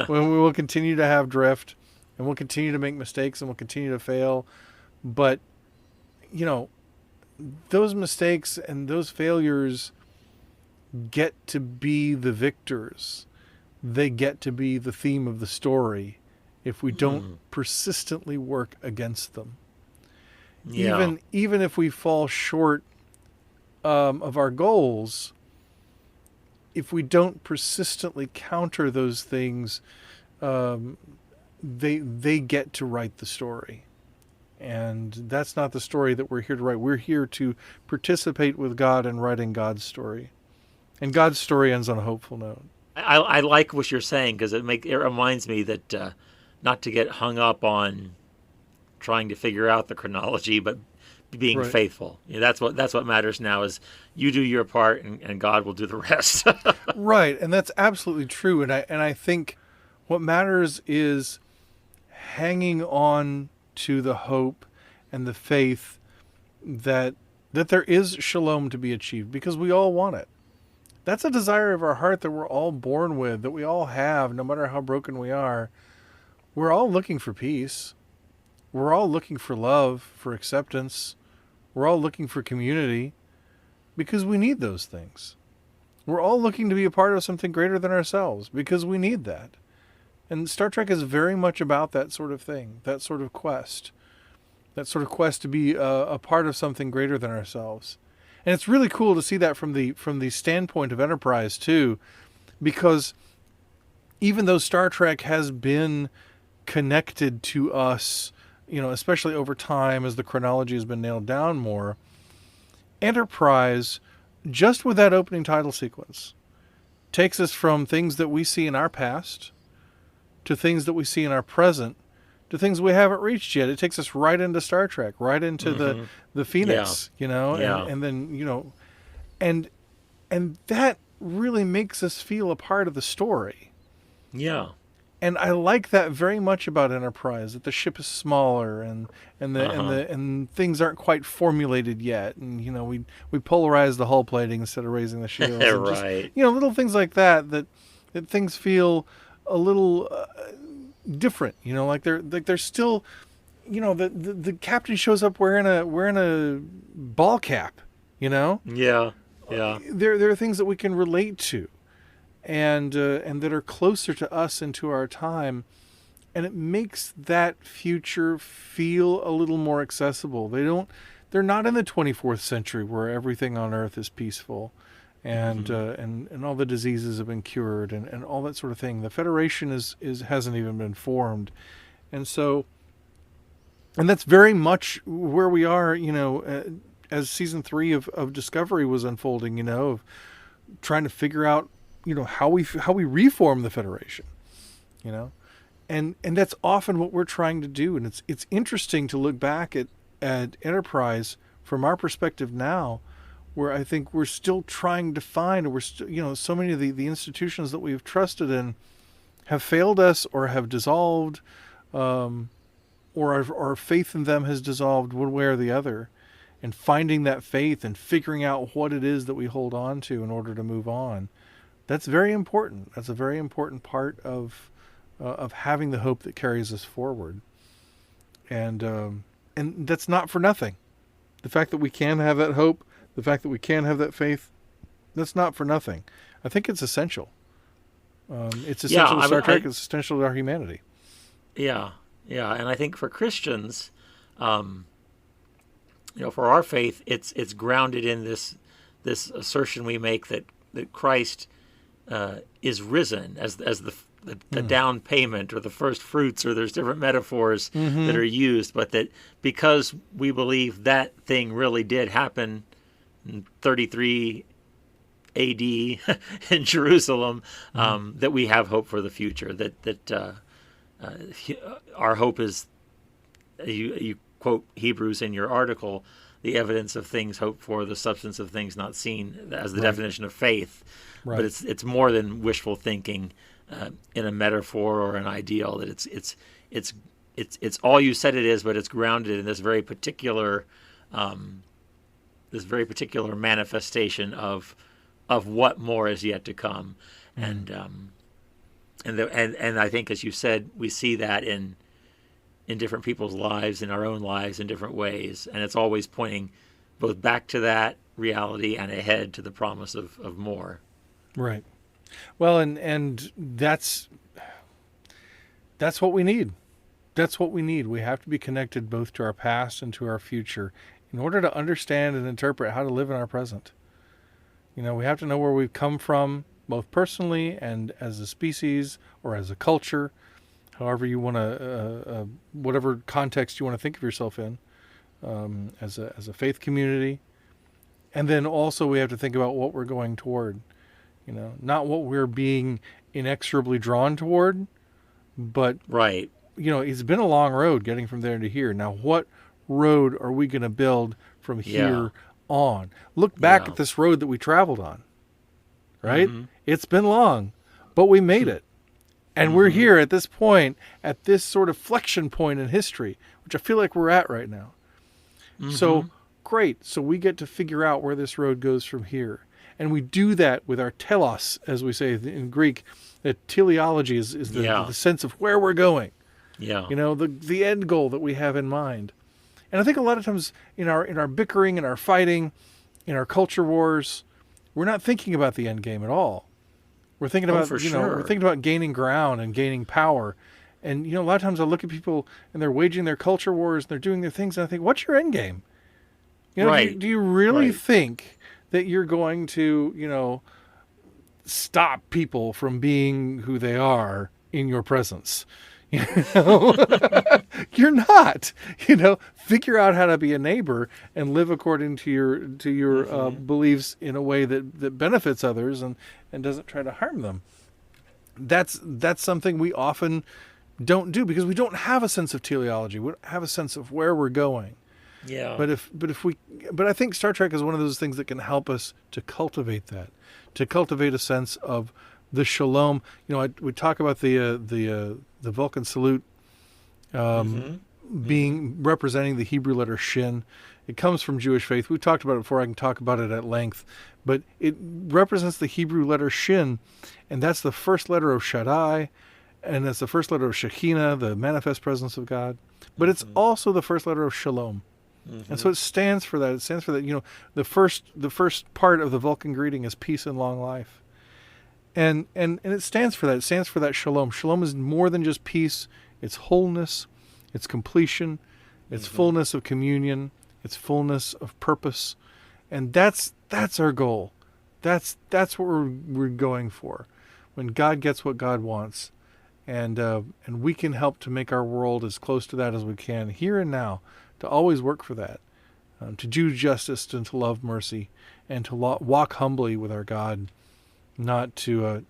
when we will continue to have drift, and we'll continue to make mistakes, and we'll continue to fail. But, those mistakes and those failures get to be the victors. They get to be the theme of the story if we don't persistently work against them. Even if we fall short of our goals, if we don't persistently counter those things, they get to write the story. And that's not the story that we're here to write. We're here to participate with God in writing God's story. And God's story ends on a hopeful note. I like what you're saying, because it reminds me that not to get hung up on trying to figure out the chronology, but being faithful. That's what matters now, is you do your part and God will do the rest. Right, and that's absolutely true. And I think what matters is hanging on to the hope and the faith that there is shalom to be achieved, because we all want it. That's a desire of our heart that we're all born with, that we all have, no matter how broken we are. We're all looking for peace. We're all looking for love, for acceptance. We're all looking for community, because we need those things. We're all looking to be a part of something greater than ourselves, because we need that. And Star Trek is very much about that sort of thing, that sort of quest to be a part of something greater than ourselves. And it's really cool to see that from the standpoint of Enterprise too, because even though Star Trek has been connected to us, especially over time as the chronology has been nailed down more, Enterprise, just with that opening title sequence, takes us from things that we see in our past to things that we see in our present to things we haven't reached yet. It takes us right into Star Trek, right into the Phoenix, and then, and that really makes us feel a part of the story. Yeah. And I like that very much about Enterprise, that the ship is smaller and things aren't quite formulated yet, and we polarize the hull plating instead of raising the shields. Right. Just, little things like that things feel a little different. Like they're still, the captain shows up wearing a ball cap. Yeah. There are things that we can relate to, and that are closer to us and to our time, and it makes that future feel a little more accessible. They're not in the 24th century where everything on Earth is peaceful, and and all the diseases have been cured, and all that sort of thing. The Federation hasn't even been formed, and so, and that's very much where we are. As season 3 of Discovery was unfolding, of trying to figure out, how we reform the Federation, and that's often what we're trying to do. And it's interesting to look back at Enterprise from our perspective now, where I think we're still trying to find, or we're still, so many of the institutions that we've trusted in have failed us or have dissolved, or our faith in them has dissolved one way or the other. And finding that faith and figuring out what it is that we hold on to in order to move on, that's very important. That's a very important part of having the hope that carries us forward. And that's not for nothing. The fact that we can have that hope, the fact that we can have that faith, that's not for nothing. I think it's essential. It's essential to Star Trek. It's essential to our humanity. Yeah, and I think for Christians, for our faith, it's grounded in this assertion we make that Christ is risen as the down payment or the first fruits, or there's different metaphors that are used, but that because we believe that thing really did happen in 33 AD in Jerusalem, that we have hope for the future. That our hope is, you quote Hebrews in your article, the evidence of things hoped for, the substance of things not seen, as the definition of faith. Right. But it's more than wishful thinking in a metaphor or an ideal. That it's all you said it is, but it's grounded in this very particular manifestation of what more is yet to come. And I think, as you said, we see that in different people's lives, in our own lives, in different ways, and it's always pointing both back to that reality and ahead to the promise of more. Right. Well, and that's what we need. That's what we need. We have to be connected both to our past and to our future in order to understand and interpret how to live in our present. We have to know where we've come from, both personally and as a species or as a culture, however you want to, whatever context you want to think of yourself in, as a faith community. And then also we have to think about what we're going toward, not what we're being inexorably drawn toward, but right. It's been a long road getting from there to here. Now, what road are we going to build from here on? Look back at this road that we traveled on, right? It's been long, but we made it. And we're here at this point, at this sort of flexion point in history, which I feel like we're at right now. So, great. So we get to figure out where this road goes from here. And we do that with our telos, as we say in Greek. That teleology is the sense of where we're going. Yeah. The end goal that we have in mind. And I think a lot of times in our bickering, in our fighting, in our culture wars, we're not thinking about the end game at all. We're thinking about, we're thinking about gaining ground and gaining power. And, a lot of times I look at people and they're waging their culture wars and they're doing their things. And I think, what's your end game? Right. Do you really think that you're going to, stop people from being who they are in your presence? You're not. Figure out how to be a neighbor and live according to your beliefs in a way that benefits others and doesn't try to harm them. That's something we often don't do because we don't have a sense of teleology. We don't have a sense of where we're going. Yeah. But I think Star Trek is one of those things that can help us to cultivate that, to cultivate a sense of the shalom. We talk about the Vulcan salute being representing the Hebrew letter Shin. It comes from Jewish faith. We've talked about it before. I can talk about it at length. But it represents the Hebrew letter Shin, and that's the first letter of Shaddai, and that's the first letter of Shekinah, the manifest presence of God. But it's also the first letter of Shalom. And so it stands for that. It stands for that. The first part of the Vulcan greeting is peace and long life. And it stands for that. It stands for that shalom. Shalom is more than just peace its wholeness, its completion, its fullness of communion, its fullness of purpose. And that's our goal. That's what we're going for. When God gets what God wants, and we can help to make our world as close to that as we can here and now, to always work for that, to do justice and to love mercy, and to walk humbly with our God, not to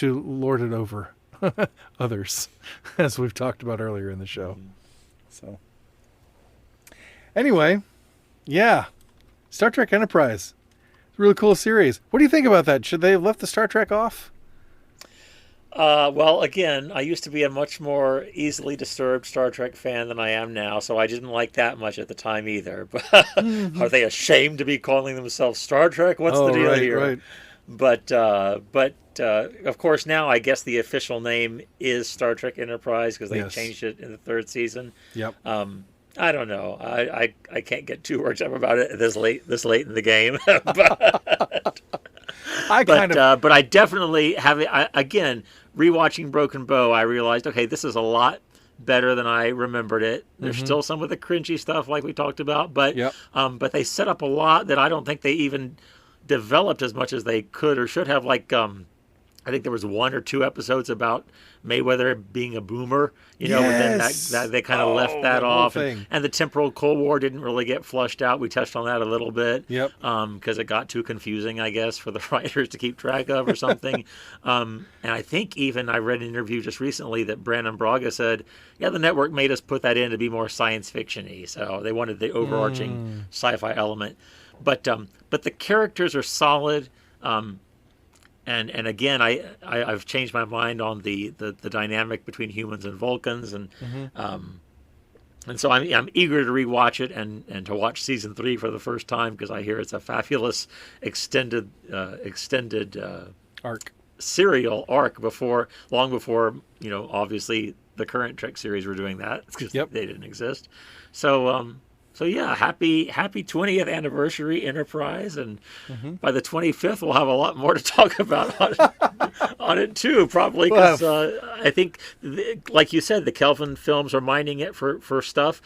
lord it over others, as we've talked about earlier in the show. So anyway, yeah, Star Trek Enterprise. It's a really cool series. What do you think about that? Should they have left the Star Trek off? Well, again, I used to be a much more easily disturbed Star Trek fan than I am now, so I didn't like that much at the time either. But are they ashamed to be calling themselves Star Trek? What's the deal here? Right. But of course, now I guess the official name is Star Trek Enterprise because they changed it in the third season. Yep. I don't know. I can't get too worked up about it this late in the game. But I definitely have it. Again, rewatching Broken Bow, I realized, okay, this is a lot better than I remembered it. There's still some of the cringy stuff like we talked about, but they set up a lot that I don't think they even developed as much as they could or should have. Like, I think there was 1 or 2 episodes about Mayweather being a boomer, and then that they kind of left that off. And the temporal Cold War didn't really get flushed out. We touched on that a little bit. Yep. Because it got too confusing, I guess, for the writers to keep track of or something. And I think even I read an interview just recently that Brandon Braga said, the network made us put that in to be more science fiction-y. So they wanted the overarching sci-fi element. But the characters are solid. And again, I've changed my mind on the dynamic between humans and Vulcans, and so I'm eager to rewatch it and to watch season 3 for the first time because I hear it's a fabulous extended arc long before obviously the current Trek series were doing that because they didn't exist. So yeah, happy 20th anniversary Enterprise, and by the 25th we'll have a lot more to talk about on it too, probably because I think, like you said, the Kelvin films are mining it for stuff.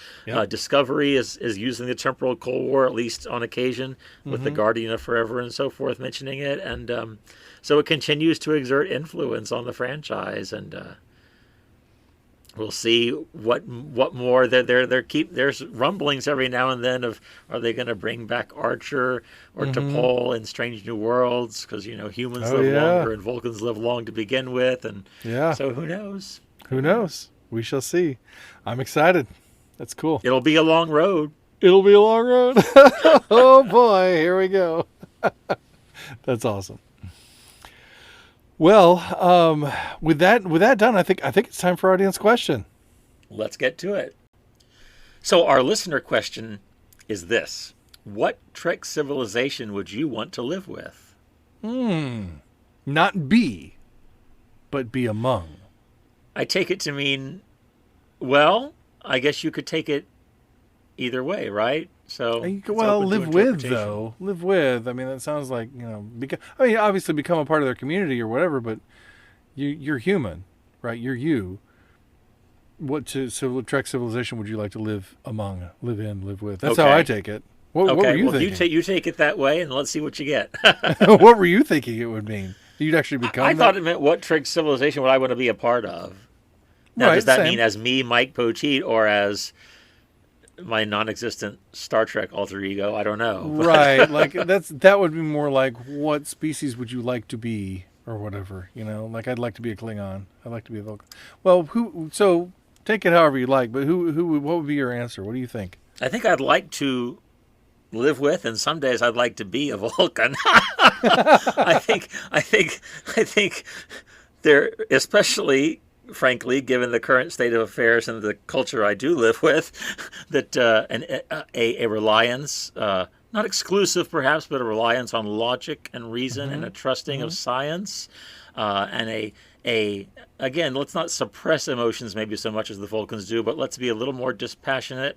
Discovery is using the temporal Cold War at least on occasion with the Guardian of Forever and so forth mentioning it, and so it continues to exert influence on the franchise, and we'll see what more. There's rumblings every now and then of, are they going to bring back Archer or T'Pol in Strange New Worlds, because humans live longer and Vulcans live long to begin with, and so who knows? We shall see. I'm excited. That's cool. It'll be a long road. Oh boy, here we go. That's awesome. Well, with that done, I think it's time for audience question. Let's get to it. So our listener question is this: what Trek civilization would you want to live with? Not be, but be among. I take it to mean, well, I guess you could take it either way, right? So live with, though. Live with. I mean, that sounds like, obviously become a part of their community or whatever, but you're human, right? You're you. What Trek civilization would you like to live among, live in, live with? That's how I take it. What were you thinking? You take it that way, and let's see what you get. What were you thinking it would mean? You'd actually become I thought it meant what Trek civilization would I want to be a part of. Now, does that mean as me, Mike Poteet, or as my non-existent Star Trek alter ego? I don't know. Right, like that would be more like, what species would you like to be, or whatever. Like I'd like to be a Klingon. I'd like to be a Vulcan. Well, so take it however you like. But what would be your answer? What do you think? I think I'd like to live with, and some days I'd like to be a Vulcan. I think they're, especially, frankly, given the current state of affairs and the culture I do live with, that a reliance, not exclusive perhaps, but a reliance on logic and reason and a trusting of science, and again, let's not suppress emotions maybe so much as the Vulcans do, but let's be a little more dispassionate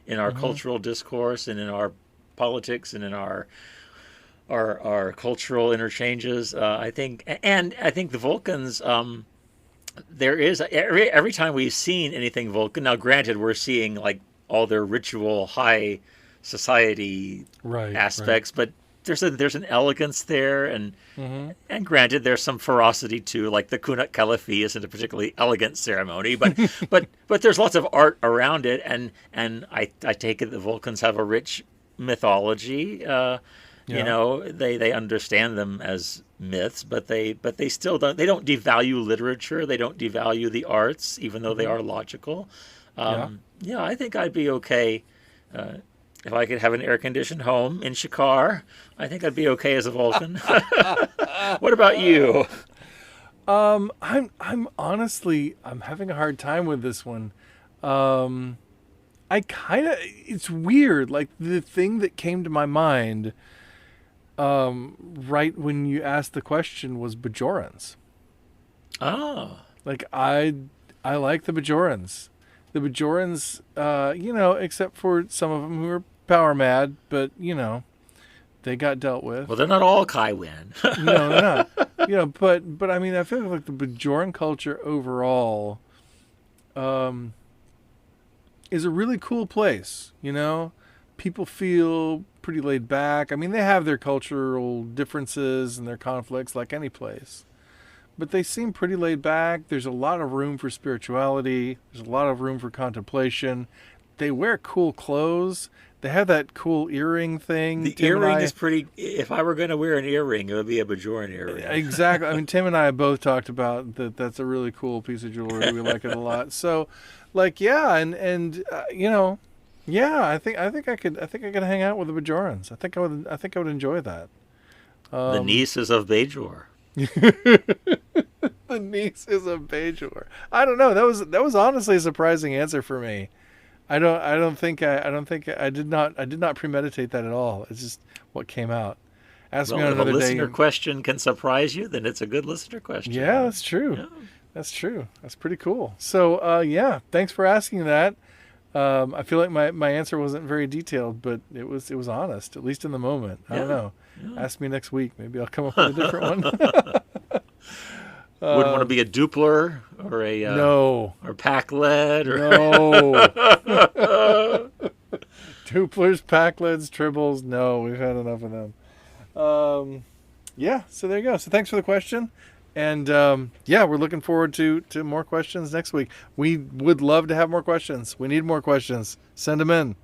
in our cultural discourse and in our politics and in our cultural interchanges. I think the Vulcans, there is every time we've seen anything Vulcan. Now, granted, we're seeing like all their ritual high society aspects, but there's an elegance there, and granted, there's some ferocity too. Like the Kunat Kalafi isn't a particularly elegant ceremony, but but there's lots of art around it, and I take it the Vulcans have a rich mythology. You know, they understand them as myths, but they still don't devalue literature. They don't devalue the arts, even though they are logical. I think I'd be okay if I could have an air-conditioned home in Shakar. I think I'd be okay as a Vulcan. What about you? I'm honestly having a hard time with this one. It's weird. Like the thing that came to my mind right when you asked the question was Bajorans. Oh. Like I like the Bajorans. The Bajorans, except for some of them who are power mad, but they got dealt with. Well, they're not all Kaiwin. No, they're not. But I mean, I feel like the Bajoran culture overall is a really cool place. People feel pretty laid back. I mean, they have their cultural differences and their conflicts like any place, but they seem pretty laid back. There's a lot of room for spirituality. There's a lot of room for contemplation. They wear cool clothes. They have that cool earring thing. The earring is pretty... If I were going to wear an earring, it would be a Bajoran earring. Exactly. I mean, Tim and I have both talked about that. That's a really cool piece of jewelry. We like it a lot. So, like, yeah, yeah, I think I could hang out with the Bajorans. I think I would enjoy that. The nieces of Bajor. The nieces of Bajor. I don't know. That was honestly a surprising answer for me. I did not premeditate that at all. It's just what came out. Ask me on another day. If a listener question can surprise you, then it's a good listener question. Yeah, that's true. Yeah. That's true. That's pretty cool. So, thanks for asking that. I feel like my answer wasn't very detailed, but it was honest, at least in the moment. I don't know. Yeah. Ask me next week. Maybe I'll come up with a different one. Wouldn't want to be a dupler or a no or pack-led or no duplers, pack-leds, tribbles. No, we've had enough of them. So there you go. So thanks for the question. And we're looking forward to more questions next week. We would love to have more questions. We need more questions. Send them in,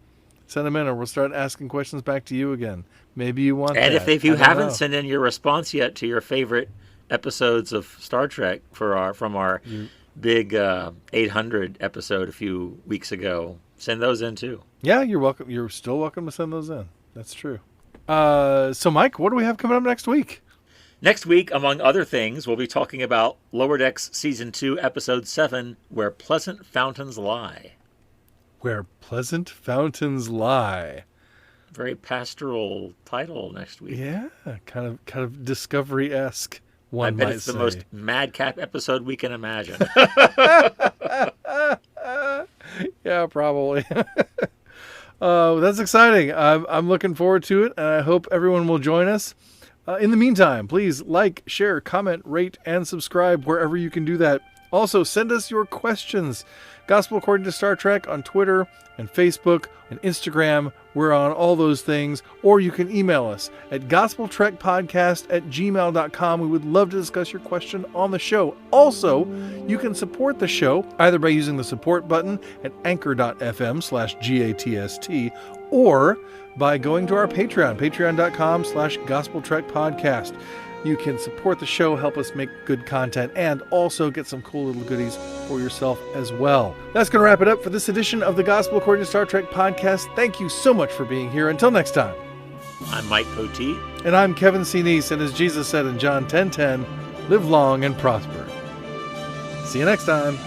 or we'll start asking questions back to you again. Maybe you want and that. if you haven't sent in your response yet to your favorite episodes of Star Trek from our big 800 episode a few weeks ago, send those in too. Yeah, you're welcome. You're still welcome to send those in. That's true. So Mike, what do we have coming up next week? Next week, among other things, we'll be talking about Lower Decks Season 2, Episode 7, Where Pleasant Fountains Lie. Where Pleasant Fountains Lie. Very pastoral title next week. Yeah, kind of Discovery-esque, one might say. I bet it's the most madcap episode we can imagine. Yeah, probably. That's exciting. I'm looking forward to it, and I hope everyone will join us. In the meantime, please like, share, comment, rate, and subscribe wherever you can do that. Also, send us your questions. Gospel According to Star Trek on Twitter and Facebook and Instagram. We're on all those things. Or you can email us at gospeltrekpodcast@gmail.com. We would love to discuss your question on the show. Also, you can support the show either by using the support button at anchor.fm/GATST or by going to our Patreon, patreon.com/gospeltrekpodcast. You can support the show, help us make good content, and also get some cool little goodies for yourself as well. That's going to wrap it up for this edition of the Gospel According to Star Trek podcast. Thank you so much for being here. Until next time. I'm Mike Poteet. And I'm Kevin C. Neese, and as Jesus said in John 10:10, live long and prosper. See you next time.